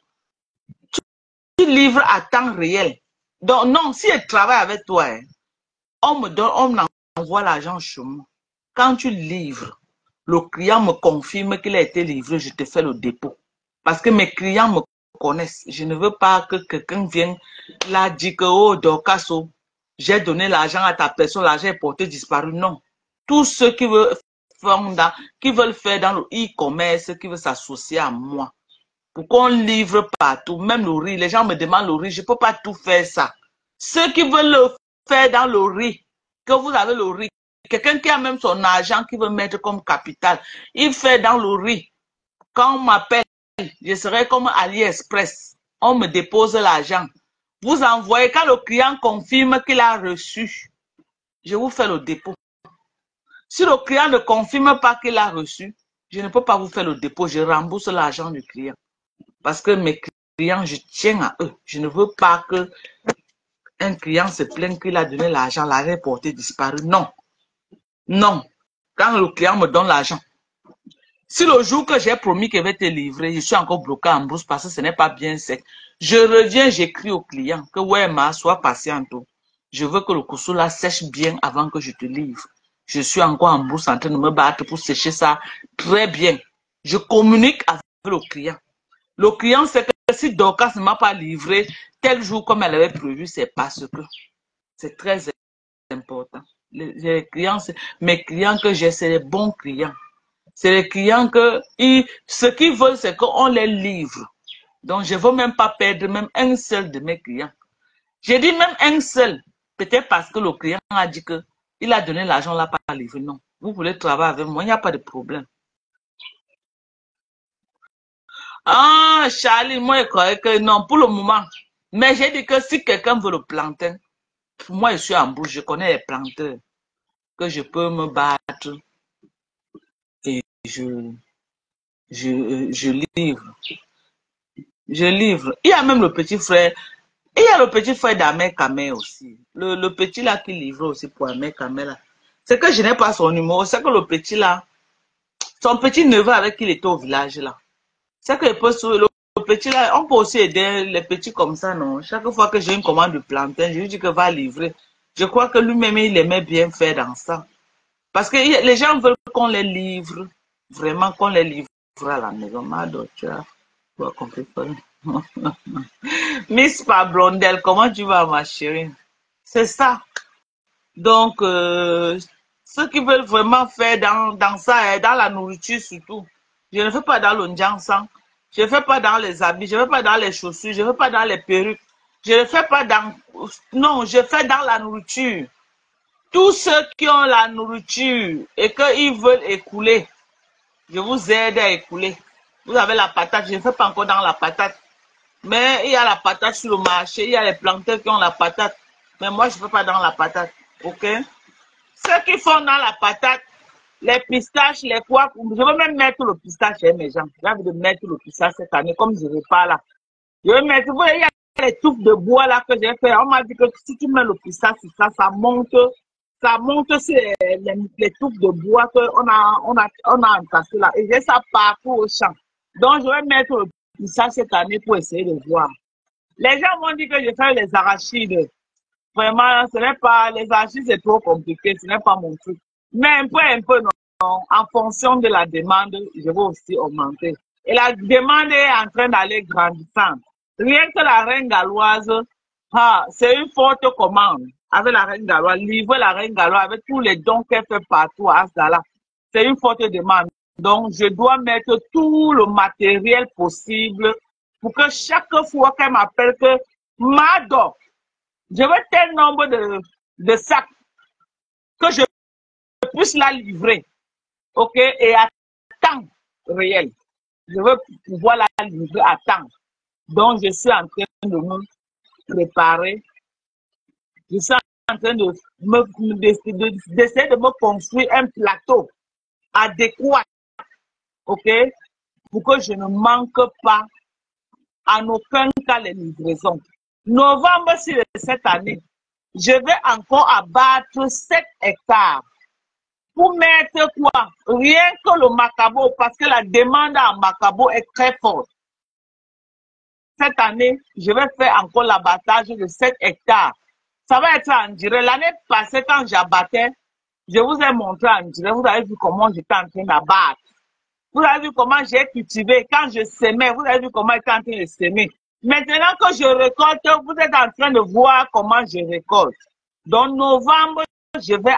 Speaker 2: tu livres à temps réel. Donc non, si je travaille avec toi, hein, on m'envoie l'argent chez moi. Quand tu livres, le client me confirme qu'il a été livré, je te fais le dépôt. Parce que mes clients me connaissent. Je ne veux pas que quelqu'un vienne là dire que, oh, Dorcaso, j'ai donné l'argent à ta personne, l'argent est porté disparu. Non. Tous ceux qui veulent faire dans le e-commerce, qui veulent s'associer à moi, pour qu'on livre partout, même le riz. Les gens me demandent le riz, je ne peux pas tout faire ça. Ceux qui veulent le faire dans le riz, que vous avez le riz, quelqu'un qui a même son argent qui veut mettre comme capital, il fait dans le riz. Quand on m'appelle, je serai comme AliExpress. On me dépose l'argent. Vous envoyez, quand le client confirme qu'il a reçu, je vous fais le dépôt. Si le client ne confirme pas qu'il a reçu, je ne peux pas vous faire le dépôt. Je rembourse l'argent du client. Parce que mes clients, je tiens à eux. Je ne veux pas que un client se plaigne qu'il a donné l'argent, l'argent est porté disparu. Non. Non. Quand le client me donne l'argent, si le jour que j'ai promis qu'il va te livrer, je suis encore bloqué en brousse parce que ce n'est pas bien sec, je reviens, j'écris au client que ouais, sois patiente. Je veux que le couscous là sèche bien avant que je te livre. Je suis encore en brousse en train de me battre pour sécher ça très bien. Je communique avec le client. Le client sait que si Dorcas ne m'a pas livré tel jour comme elle avait prévu, c'est parce que c'est très important. Les clients, mes clients que j'ai, c'est les bons clients. C'est les clients que, ce qu'ils veulent, c'est qu'on les livre. Donc, je ne veux même pas perdre même un seul de mes clients. J'ai dit même un seul. Peut-être parce que le client a dit qu'il a donné l'argent, là, pas livré. Non. Vous voulez travailler avec moi, il n'y a pas de problème. Ah, Charlie, moi, je croyais que non, pour le moment. Mais j'ai dit que si quelqu'un veut le planter, moi, je suis en bouche, je connais les planteurs, que je peux me battre et je livre. Je livre. Il y a même le petit frère. Il y a le petit frère d'Ahmed Kamel aussi. Le petit là qui livre aussi pour Ahmed Kamel là. C'est que je n'ai pas son numéro. C'est que le petit là, son petit neveu avec qui il était au village là. C'est que le petit là, on peut aussi aider les petits comme ça, non? Chaque fois que j'ai une commande de plantain, je lui dis que va livrer. Je crois que lui-même, il aimait bien faire dans ça. Parce que les gens veulent qu'on les livre. Vraiment qu'on les livre à la maison. Ma docteur, tu as compris pas. Miss Pablondel, comment tu vas, ma chérie? C'est ça. Donc, ceux qui veulent vraiment faire dans ça, dans la nourriture surtout, je ne fais pas dans le ndjansan, je ne fais pas dans les habits, je ne fais pas dans les chaussures, je ne fais pas dans les perruques, je ne fais pas dans... Non, je fais dans la nourriture. Tous ceux qui ont la nourriture et qu'ils veulent écouler, je vous aide à écouler. Vous avez la patate, je ne fais pas encore dans la patate. Mais il y a la patate sur le marché, il y a les planteurs qui ont la patate. Mais moi, je ne fais pas dans la patate. Ok? Ceux qui font dans la patate, les pistaches, les quoi, je veux même mettre le pistache chez mes gens. J'ai envie de mettre le pistache cette année, comme je ne vais pas là. Je vais mettre, vous voyez, il y a les touffes de bois là que j'ai fait. On m'a dit que si tu mets le pistache sur ça, ça monte sur les touffes de bois qu'on a entassé là. Et j'ai ça partout au champ. Donc, je vais mettre le pistache cette année pour essayer de voir. Les gens m'ont dit que je fais les arachides. Vraiment, ce n'est pas, les arachides, c'est trop compliqué, ce n'est pas mon truc. Mais un peu, non. En fonction de la demande, je vais aussi augmenter. Et la demande est en train d'aller grandissante. Rien que la reine galloise, c'est une forte commande. Avec la reine galloise, livrer la reine galloise avec tous les dons qu'elle fait partout à Asdala. C'est une forte demande. Donc, je dois mettre tout le matériel possible pour que chaque fois qu'elle m'appelle que Mado, je veux tel nombre de sacs que je puisse la livrer. OK? Et à temps réel. Je veux pouvoir la livrer à temps. Donc, je suis en train de me préparer. Je suis en train d'essayer de me construire un plateau adéquat. OK? Pour que je ne manque pas en aucun cas les livraisons. Novembre, c'est cette année, je vais encore abattre 7 hectares pour mettre quoi? Rien que le macabo, parce que la demande en macabo est très forte. Cette année, je vais faire encore l'abattage de 7 hectares. Ça va être en direct. L'année passée, quand j'abattais, je vous ai montré en direct. Vous avez vu comment j'étais en train d'abattre. Vous avez vu comment j'ai cultivé. Quand je semais, vous avez vu comment j'étais en train de semer. Maintenant que je récolte, vous êtes en train de voir comment je récolte. Donc, novembre, je vais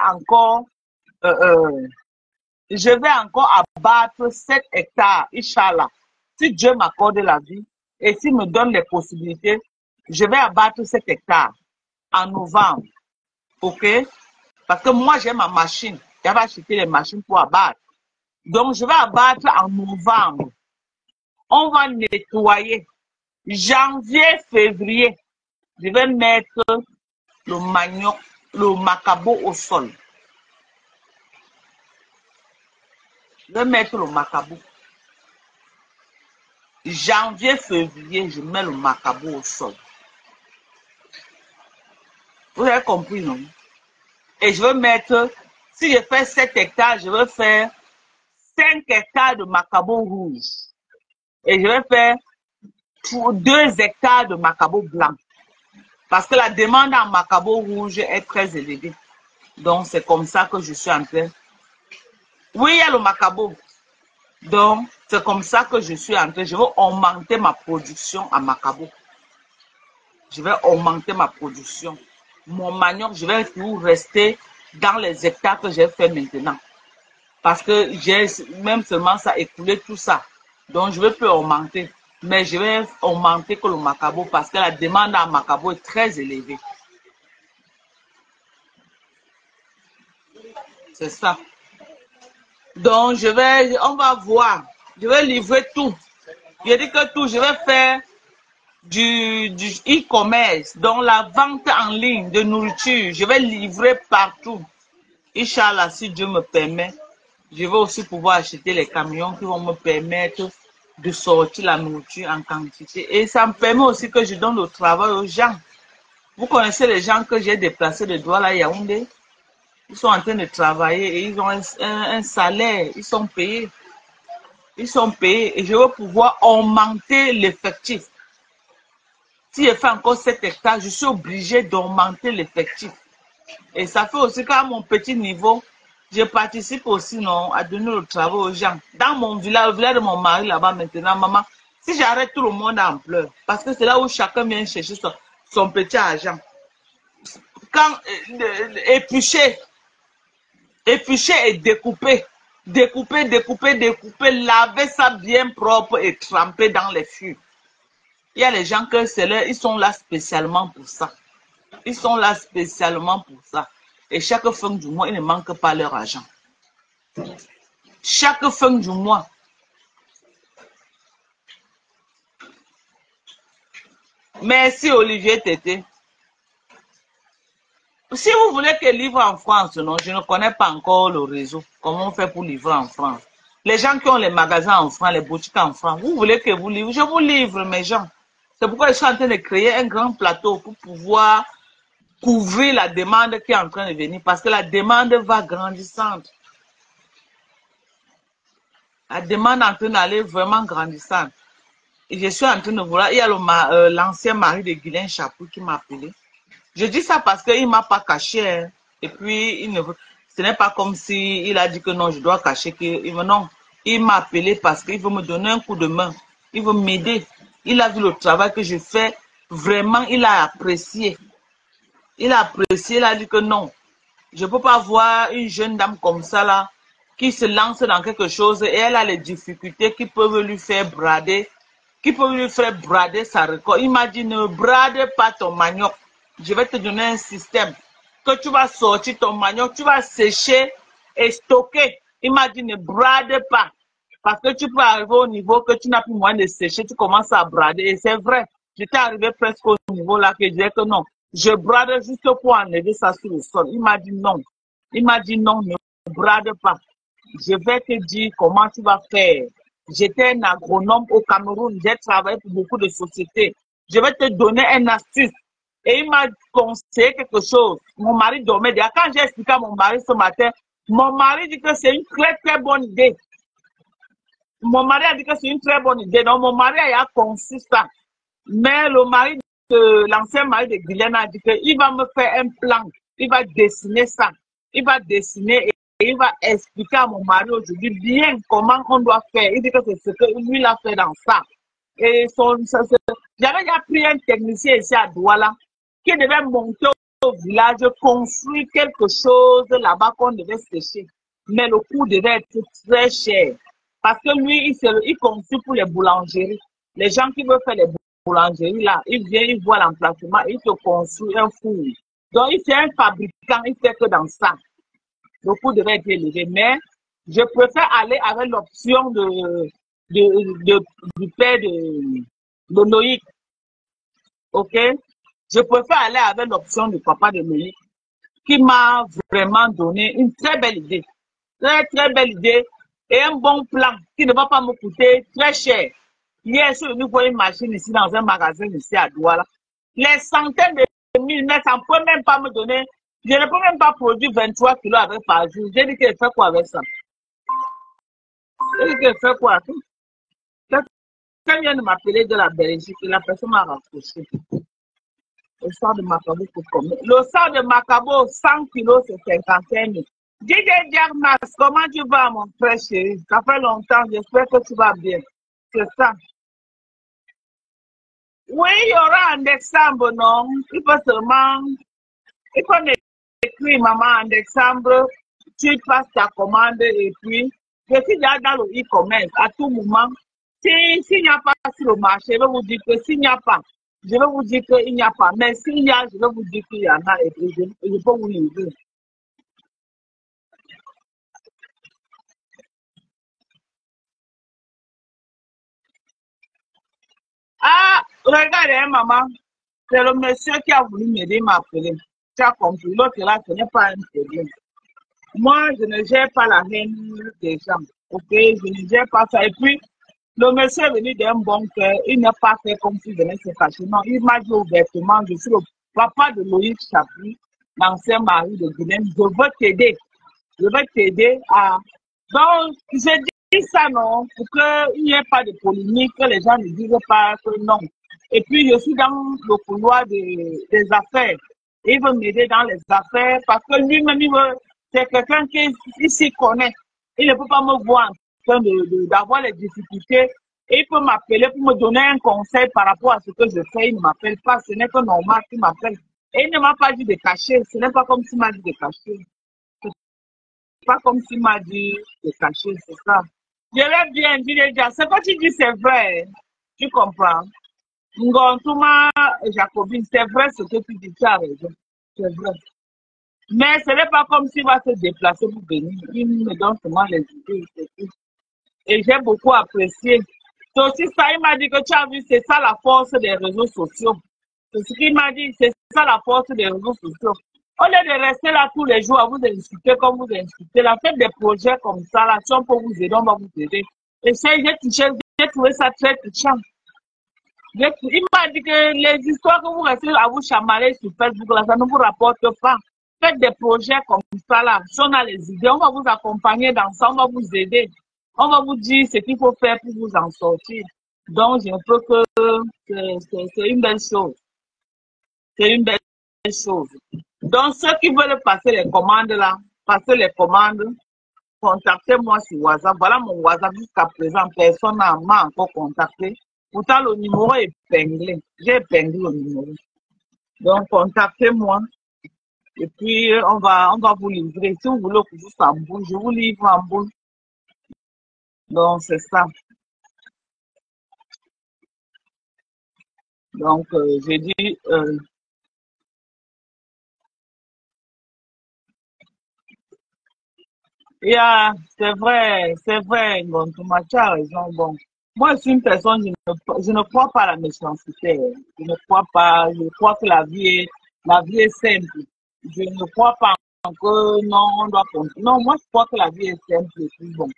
Speaker 2: encore abattre 7 hectares, Inch'Allah. Si Dieu m'accorde la vie et s'il me donne les possibilités, je vais abattre 7 hectares en novembre. OK? Parce que moi, j'ai ma machine. J'avais acheté les machines pour abattre. Donc, je vais abattre en novembre. On va nettoyer. Janvier, février, je vais mettre le manioc, le macabo au sol. Je vais mettre le macabo. Janvier, février, je mets le macabo au sol. Vous avez compris, non? Et je vais mettre, si je fais 7 hectares, je vais faire 5 hectares de macabo rouge. Et je vais faire 2 hectares de macabo blanc. Parce que la demande en macabo rouge est très élevée. Donc, c'est comme ça que je suis en train. Oui, il y a le macabo. Donc, c'est comme ça que je suis en train. Je veux augmenter ma production en macabo. Je vais augmenter ma production. Mon manioc, je vais toujours rester dans les hectares que j'ai fait maintenant. Parce que j'ai même seulement ça écoulé tout ça. Donc, je ne vais plus augmenter. Mais je vais augmenter que le macabo parce que la demande en macabo est très élevée. C'est ça. Donc, on va voir. Je vais livrer tout. Je dis que tout, je vais faire du e-commerce, donc la vente en ligne de nourriture. Je vais livrer partout. Inch'Allah, si Dieu me permet, je vais aussi pouvoir acheter les camions qui vont me permettre de sortir la nourriture en quantité. Et ça me permet aussi que je donne le travail aux gens. Vous connaissez les gens que j'ai déplacés de Douala à Yaoundé? Ils sont en train de travailler et ils ont un salaire. Ils sont payés. Ils sont payés et je veux pouvoir augmenter l'effectif. Si je fais encore 7 hectares, je suis obligé d'augmenter l'effectif. Et ça fait aussi qu'à mon petit niveau, je participe aussi à donner le travail aux gens. Dans mon village, le village de mon mari là-bas maintenant, maman, si j'arrête, tout le monde en pleure. Parce que c'est là où chacun vient chercher son petit argent. Quand éplucher et découper, laver ça bien propre et tremper dans les fûts. Il y a les gens que ils sont là spécialement pour ça. Ils sont là spécialement pour ça. Et chaque fin du mois, ils ne manquent pas leur argent. Chaque fin du mois. Merci Olivier Tété. Si vous voulez que livre en France, non, je ne connais pas encore le réseau. Comment on fait pour livrer en France? Les gens qui ont les magasins en France, les boutiques en France, vous voulez que vous livre? Je vous livre, mes gens. C'est pourquoi je suis en train de créer un grand plateau pour pouvoir couvrir la demande qui est en train de venir. Parce que la demande va grandissante. La demande est en train d'aller vraiment grandissante. Et je suis en train de voir, il y a l'ancien mari de Guylaine Chapou qui m'a appelé. Je dis ça parce qu'il ne m'a pas caché. Hein. Et puis, ce n'est pas comme s'il a dit que non, je dois cacher. Non, il m'a appelé parce qu'il veut me donner un coup de main. Il veut m'aider. Il a vu le travail que je fais. Vraiment, il a apprécié. Il a apprécié, il a dit que non. Je ne peux pas voir une jeune dame comme ça, là, qui se lance dans quelque chose et elle a les difficultés qui peuvent lui faire brader, sa récolte. Il m'a dit, ne brade pas ton manioc. Je vais te donner un système que tu vas sortir ton manioc, tu vas sécher et stocker. Il m'a dit, ne brade pas. Parce que tu peux arriver au niveau que tu n'as plus moyen de sécher, tu commences à brader. Et c'est vrai, j'étais arrivé presque au niveau là que je disais que non. Je brade juste pour enlever ça sur le sol. Il m'a dit non. Il m'a dit non, ne brade pas. Je vais te dire comment tu vas faire. J'étais un agronome au Cameroun. J'ai travaillé pour beaucoup de sociétés. Je vais te donner une astuce. Et il m'a conseillé quelque chose. Mon mari dormait déjà. Quand j'ai expliqué à mon mari ce matin,
Speaker 5: Mon mari dit que c'est une très très bonne idée. Mon mari a dit que c'est une très bonne idée. Donc mon mari a conçu ça. Mais le mari l'ancien mari de Guylaine a dit qu'il va me faire un plan. Il va dessiner ça. Il va dessiner et il va expliquer à mon mari aujourd'hui bien comment on doit faire. Il dit que c'est ce que lui l'a fait dans ça. Et j'avais déjà pris un technicien ici à Douala qui devait monter au village, construire quelque chose là-bas qu'on devait sécher. Mais le coût devait être très cher. Parce que lui, il construit pour les boulangeries. Les gens qui veulent faire les boulangeries, là, il vient, il voit l'emplacement, il se construit un four. Donc, il fait un fabricant, il fait que dans ça. Le coût devait être élevé. Mais je préfère aller avec l'option du père de Loïc. OK? Je préfère aller avec l'option du papa de Loïc, qui m'a vraiment donné une très belle idée. Très, très belle idée. Et un bon plan qui ne va pas me coûter très cher. Hier, je suis venu voir une machine ici dans un magasin ici à Douala. Les centaines de mille, mais ça ne peut même pas me donner. Je ne peux même pas produire 23 kilos avec par jour. J'ai dit qu'elle fait quoi avec ça? J'ai dit qu'elle fait quoi? Quelqu'un vient de m'appeler de la Belgique et la personne m'a rapproché. Le sang de Macabo pour combien? Le sang de Macabo, 100 kilos, c'est 55 000. DJ Diagmas, comment tu vas, mon frère chéri? Ça fait longtemps, j'espère que tu vas bien. C'est ça. Oui, il y aura en décembre, non? Il faut seulement. Il faut m'écrire, maman, en décembre, tu passes ta commande et puis, je suis déjà dans le e-commerce à tout moment. S'il n'y a pas sur le marché, je vais vous dire que s'il n'y a pas, je vais vous dire qu'il n'y a pas. Mais s'il y a, je vais vous dire qu'il y en a et puis je peux vous livrer. Ah, regardez, hein, maman. C'est le monsieur qui a voulu m'aider, m'a appelé. Tu as compris. L'autre là, ce n'est pas un problème. Moi, je ne gère pas la haine des gens. Ok, je ne gère pas ça. Et puis, le monsieur est venu d'un bon cœur. Il n'a pas fait comme s'il venait se cacher. Non, il m'a dit ouvertement, je suis le papa de Loïc Chapri, l'ancien mari de Guylaine. Je veux t'aider. Je veux t'aider à. Donc, je dis ça, non, pour qu'il n'y ait pas de polémique, que les gens ne disent pas que non. Et puis, je suis dans le couloir des affaires. Il veut m'aider dans les affaires parce que lui-même, c'est quelqu'un qui s'y connaît. Il ne peut pas me voir en train d'avoir les difficultés. Et il peut m'appeler pour me donner un conseil par rapport à ce que je fais. Il ne m'appelle pas. Ce n'est que normal qu'il m'appelle. Et il ne m'a pas dit de cacher. Ce n'est pas comme s'il m'a dit de cacher. Pas comme s'il m'a dit de cacher, c'est ça. Je vais bien dire, ce que tu dis, c'est vrai. Tu comprends? Ngontuma Jacobine, c'est vrai ce que tu dis, tu as raison. C'est vrai. Mais ce n'est pas comme s'il va se déplacer pour venir. Il me donne seulement les idées. Et j'ai beaucoup apprécié. C'est aussi ça, il m'a dit que tu as vu, c'est ça la force des réseaux sociaux. C'est ce qu'il m'a dit, c'est ça la force des réseaux sociaux. Au lieu de rester là tous les jours à vous insulter comme vous insultez, là, faites des projets comme ça, là, si on peut vous aider, on va vous aider. Et ça, j'ai trouvé ça très touchant. Il m'a dit que les histoires que vous restez à vous chamaler sur Facebook, là, ça ne vous rapporte pas. Faites des projets comme ça, là. Si on a les idées, on va vous accompagner dans ça, on va vous aider. On va vous dire ce qu'il faut faire pour vous en sortir. Donc, je peux que c'est une belle chose. C'est une belle chose. Donc, ceux qui veulent passer les commandes là, passer les commandes, contactez-moi sur WhatsApp. Voilà mon WhatsApp jusqu'à présent. Personne n'a encore contacté. Pourtant, le numéro est épinglé. J'ai épinglé le numéro. Donc, contactez-moi. Et puis, on va vous livrer. Si vous voulez que je sois en boule, je vous livre en boule. Donc, c'est ça. Donc, j'ai dit... Yeah, c'est vrai, bon, tu as raison. Bon, moi, je suis une personne, je ne crois pas à la méchanceté. Je ne crois pas, je crois que la vie est simple. Je ne crois pas que non, on doit continuer. Non, moi, je crois que la vie est simple. Et puis, bon,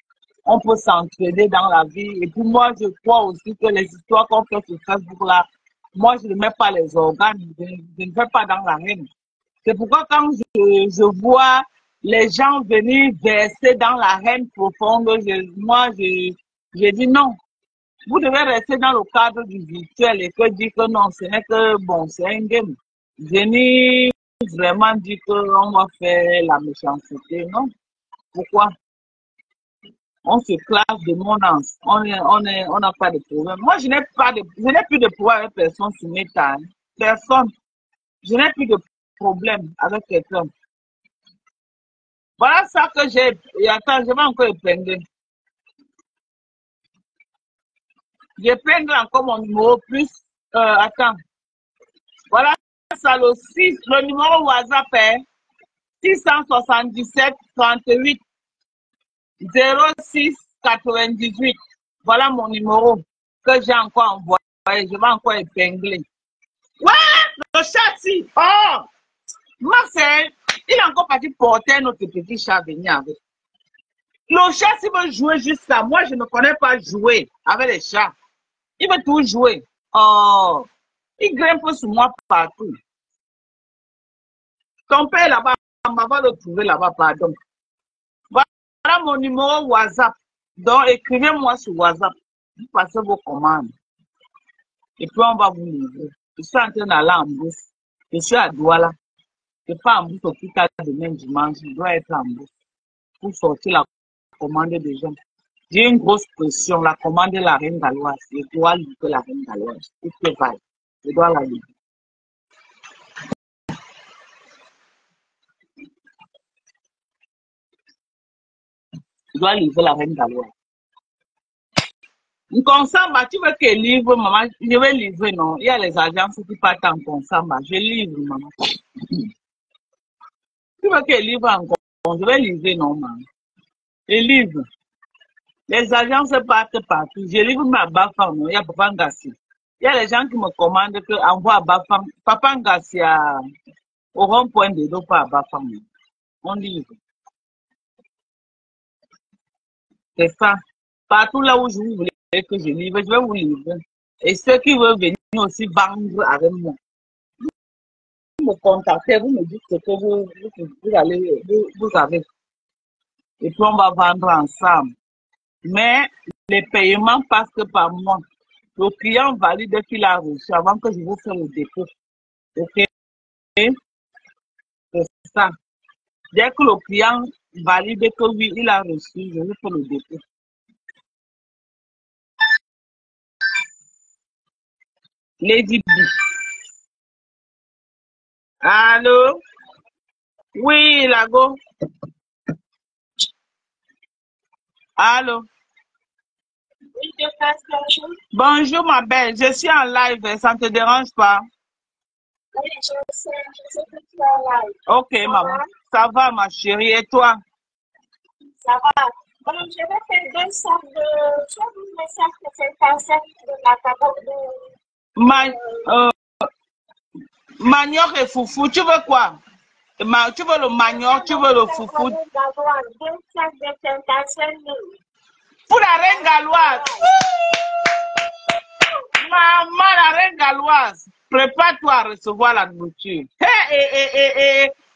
Speaker 5: on peut s'entraider dans la vie. Et puis, moi, je crois aussi que les histoires qu'on fait sur Facebook là, moi, je ne mets pas les organes, je ne fais pas dans la haine. C'est pourquoi quand je vois les gens venir verser dans la haine profonde. Moi, j'ai dit non. Vous devez rester dans le cadre du virtuel et que dire que non, ce n'est que bon, c'est un game. Venir vraiment dire qu'on va faire la méchanceté, non. Pourquoi? On se classe de mon âge. On n'a pas de problème. Moi, je n'ai plus de problème avec personne sur mes temps. Personne. Je n'ai plus de problème avec quelqu'un. Voilà ça que j'ai. Et attends, je vais encore épingler. J'épingle encore mon numéro plus. Attends. Voilà ça, le numéro WhatsApp est 677 38 06 98. Voilà mon numéro que j'ai encore envoyé. Je vais encore épingler. Ouais, le chat, si. Oh, Marcel, il est encore parti porter notre petit chat venir avec. Le chat, s'il veut jouer juste ça, moi, je ne connais pas jouer avec les chats. Il veut tout jouer. Oh, il grimpe sur moi partout. Ton père là-bas, on va le trouver là-bas, pardon. Voilà mon numéro WhatsApp. Donc, écrivez-moi sur WhatsApp. Vous passez vos commandes. Et puis, on va vous livrer. Je suis en train d'aller en bourse. Je suis à Douala. Je ne suis pas en bourse au plus tard demain dimanche. Je dois être en bourse pour sortir la commande des gens. J'ai une grosse pression. La commande de la reine galloise. Je dois livrer la reine galloise. Tout est vaille. Je dois la livrer. Je dois livrer la reine galloise. Consamba, tu veux qu'elle livre, maman? Je vais livrer, non. Il y a les agences qui partent en Consamba. Je livre, maman. Tu veux qu'elle livre encore? Je vais livrer, non, maman. Je livre. Les agences partent partout. Je livre ma Bafang, non. Il y a Papa Ngassi. Il y a les gens qui me commandent que envoie à Bafang. Papa Ngassi au rond-point de dos, pas à Bafang. On livre. C'est ça. Partout là où je voulais que je livre, je vais vous livrer. Et ceux qui veulent venir aussi vendre avec moi, vous me contactez, vous me dites ce que vous avez. Et puis on va vendre ensemble. Mais les paiements passent que par moi. Le client valide qu'il a reçu avant que je vous fasse le dépôt. Ok? C'est ça. Dès que le client valide que oui, il a reçu, je vous fais le dépôt. Lady B. Allô? Oui, Lago. Allô?
Speaker 6: Oui, je passe bonjour.
Speaker 5: Bonjour, ma belle. Je suis en live. Ça ne te dérange pas?
Speaker 6: Oui, je sais que tu es en live.
Speaker 5: Ok,
Speaker 6: Ça
Speaker 5: maman.
Speaker 6: va?
Speaker 5: Ça va, ma chérie. Et toi?
Speaker 6: Ça va. Bon, je vais faire 2 sacs de... Je vais vous les sacs de cette personne de la table de...
Speaker 5: Manioc et foufou. Tu veux quoi? Tu veux le manioc, tu veux le foufou?
Speaker 6: 2 sacs de 55 000.
Speaker 5: Pour la reine galloise. Maman, la reine galloise. Prépare-toi à recevoir la nourriture.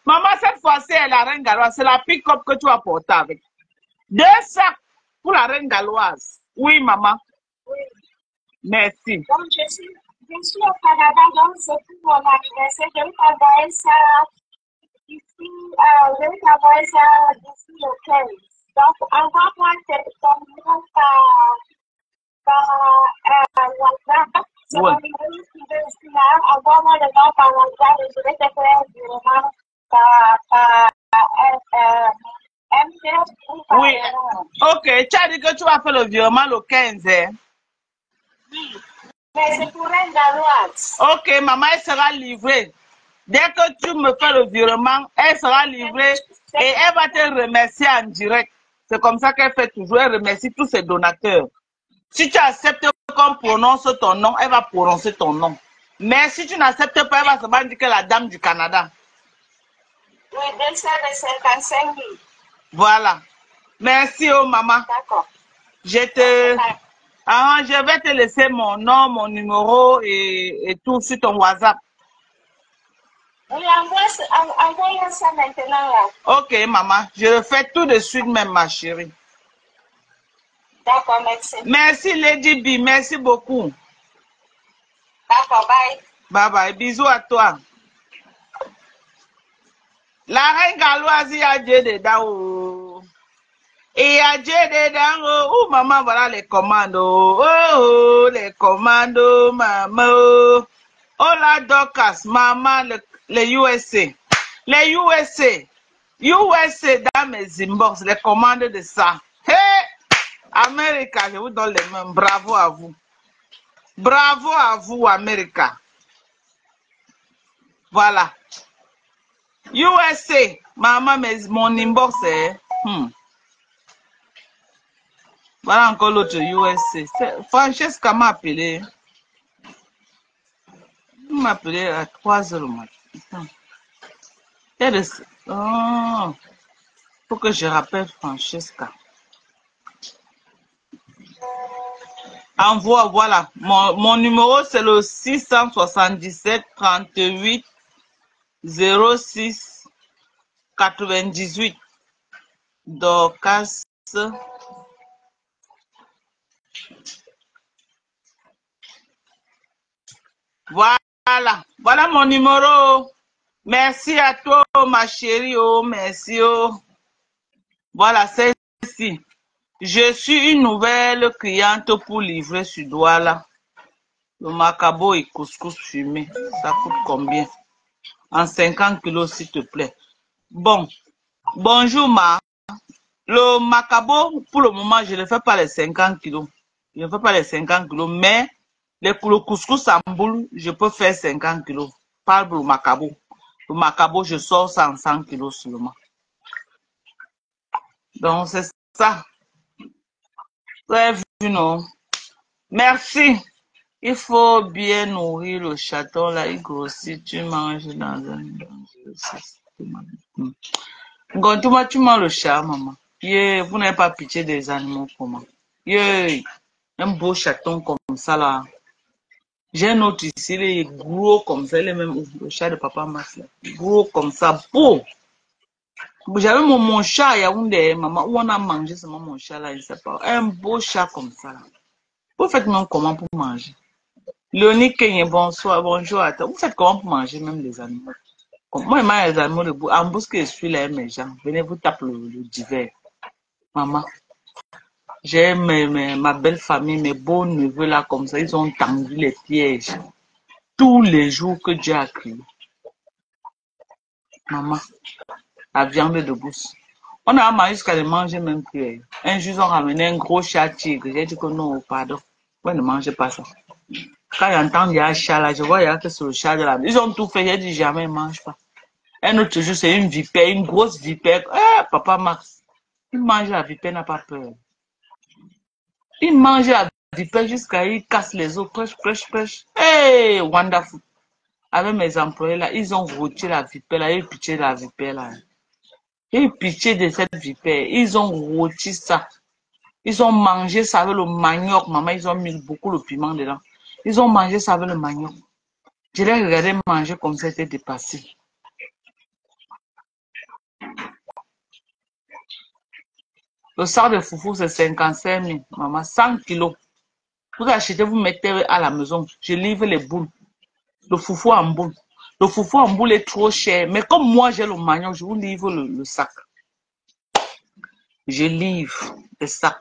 Speaker 5: Maman, cette fois-ci, la reine galloise. C'est la pick-up que tu vas porter avec. 2 sacs pour la reine galloise. Oui, maman.
Speaker 6: Oui.
Speaker 5: Merci.
Speaker 6: Donc, je suis au Canada, donc c'est pour mon anniversaire. Je vais t'envoyer ça ici. Je vais t'envoyer ça d'ici le 15. Donc, envoie-moi ton numéro par WhatsApp. C'est mon numéro qui est ici là. Envoie-moi le nom par WhatsApp et je vais te faire un virement par MTS ou par
Speaker 5: Oui. Ok, tu as dit que tu vas faire le virement le 15. Hein?
Speaker 6: Oui. Mais c'est pour un galloise.
Speaker 5: Ok, maman, elle sera livrée. Dès que tu me fais le virement, elle sera livrée et elle va te remercier en direct. C'est comme ça qu'elle fait toujours. Elle remercie tous ses donateurs. Si tu acceptes qu'on prononce ton nom, elle va prononcer ton nom. Mais si tu n'acceptes pas, elle va se dire que la dame du Canada.
Speaker 6: Oui, 255 000.
Speaker 5: Voilà. Merci, oh maman.
Speaker 6: D'accord.
Speaker 5: Je vais te laisser mon nom, mon numéro et tout sur ton WhatsApp.
Speaker 6: Oui, envoie ça maintenant là.
Speaker 5: Ok, maman. Je le fais tout de suite même, ma chérie.
Speaker 6: D'accord, merci.
Speaker 5: Merci, Lady B. Merci beaucoup.
Speaker 6: D'accord, bye.
Speaker 5: Bye bye. Bisous à toi. La reine galoise, il y a Dieu dedans. Il y a Dieu dedans. Oh, maman, voilà les commandos. Oh, les commandos, maman. Oh, la Docas, maman, les USA. Les USA. USA dans mes inbox, les commandes de ça. Hey! America, je vous donne les mains. Bravo à vous. Bravo à vous, America. Voilà. USA, maman, mon inbox est. Voilà encore l'autre USA. Francesca m'a appelé. Il m'a appelé à 3 heures le matin. Oh, faut que je rappelle Francesca. Envoie, voilà. Mon numéro, c'est le 677 38 06 98. Dorcas. Voilà. Voilà mon numéro. Merci à toi, ma chérie. Oh, merci. Oh. Voilà, c'est ici. Je suis une nouvelle cliente pour livrer sur Douala. Le macabo et couscous fumé. Ça coûte combien? En 50 kilos, s'il te plaît. Bon. Bonjour, ma. Le macabo, pour le moment, je ne fais pas les 50 kilos. Je ne fais pas les 50 kilos, mais le couscous en boule, je peux faire 50 kilos. Pas le macabo. Le macabo, je sors ça en 100 kilos seulement. Donc, c'est ça. Vous avez vu, non? Merci. Il faut bien nourrir le chaton, là, il grossit. Tu manges dans un... Quand tu manges le chat, maman. Yeah, vous n'avez pas pitié des animaux, comment? Yeah, un beau chaton comme ça, là. J'ai un autre ici, il est gros comme ça, il est même le chat de papa Max, là. Gros comme ça, beau. J'avais mon chat à Yaoundé, maman, où on a mangé seulement mon chat, là, il ne sait pas. Un beau chat comme ça, là. Vous faites même comment pour manger? Léonie Kenye, bonsoir, bonjour à toi. Vous faites comment pour manger même les animaux? Moi, je mange les animaux debout. En bout que je suis là, mes gens. Venez vous taper le divers. Maman. J'ai ma belle famille, mes beaux neveux là, comme ça. Ils ont tendu les pièges. Tous les jours que Dieu a créé. Maman. La viande de bouche. On a mangé jusqu'à les manger même plus. Un jour, ils ont ramené un gros chat tigre. J'ai dit que non, pardon. Vous ne mangez pas ça. Quand j'entends il y a un chat là, je vois il y a que sur le chat de la... Ils ont tout fait, j'ai dit jamais, ils ne mangent pas. Un autre jour, c'est une vipère, une grosse vipère. Eh, papa Max, il mange la vipère, n'a pas peur. Il mange la vipère jusqu'à il casse les os, prêche, prêche, prêche. Hey, wonderful. Avec mes employés là, ils ont rôti la vipère là, ils ont pitché la vipère là. Ils ont pitché de cette vipère, ils ont rôti ça. Ils ont mangé ça avec le manioc, maman, ils ont mis beaucoup de piment dedans. Ils ont mangé ça avec le manioc. Je les regardais manger comme ça, c'était dépassé. Le sac de foufou, c'est 55 000, maman, 100 kilos. Vous achetez, vous mettez à la maison. Je livre les boules. Le foufou en boule. Le foufou en boule est trop cher. Mais comme moi, j'ai le manioc, je vous livre le sac. Je livre le sac.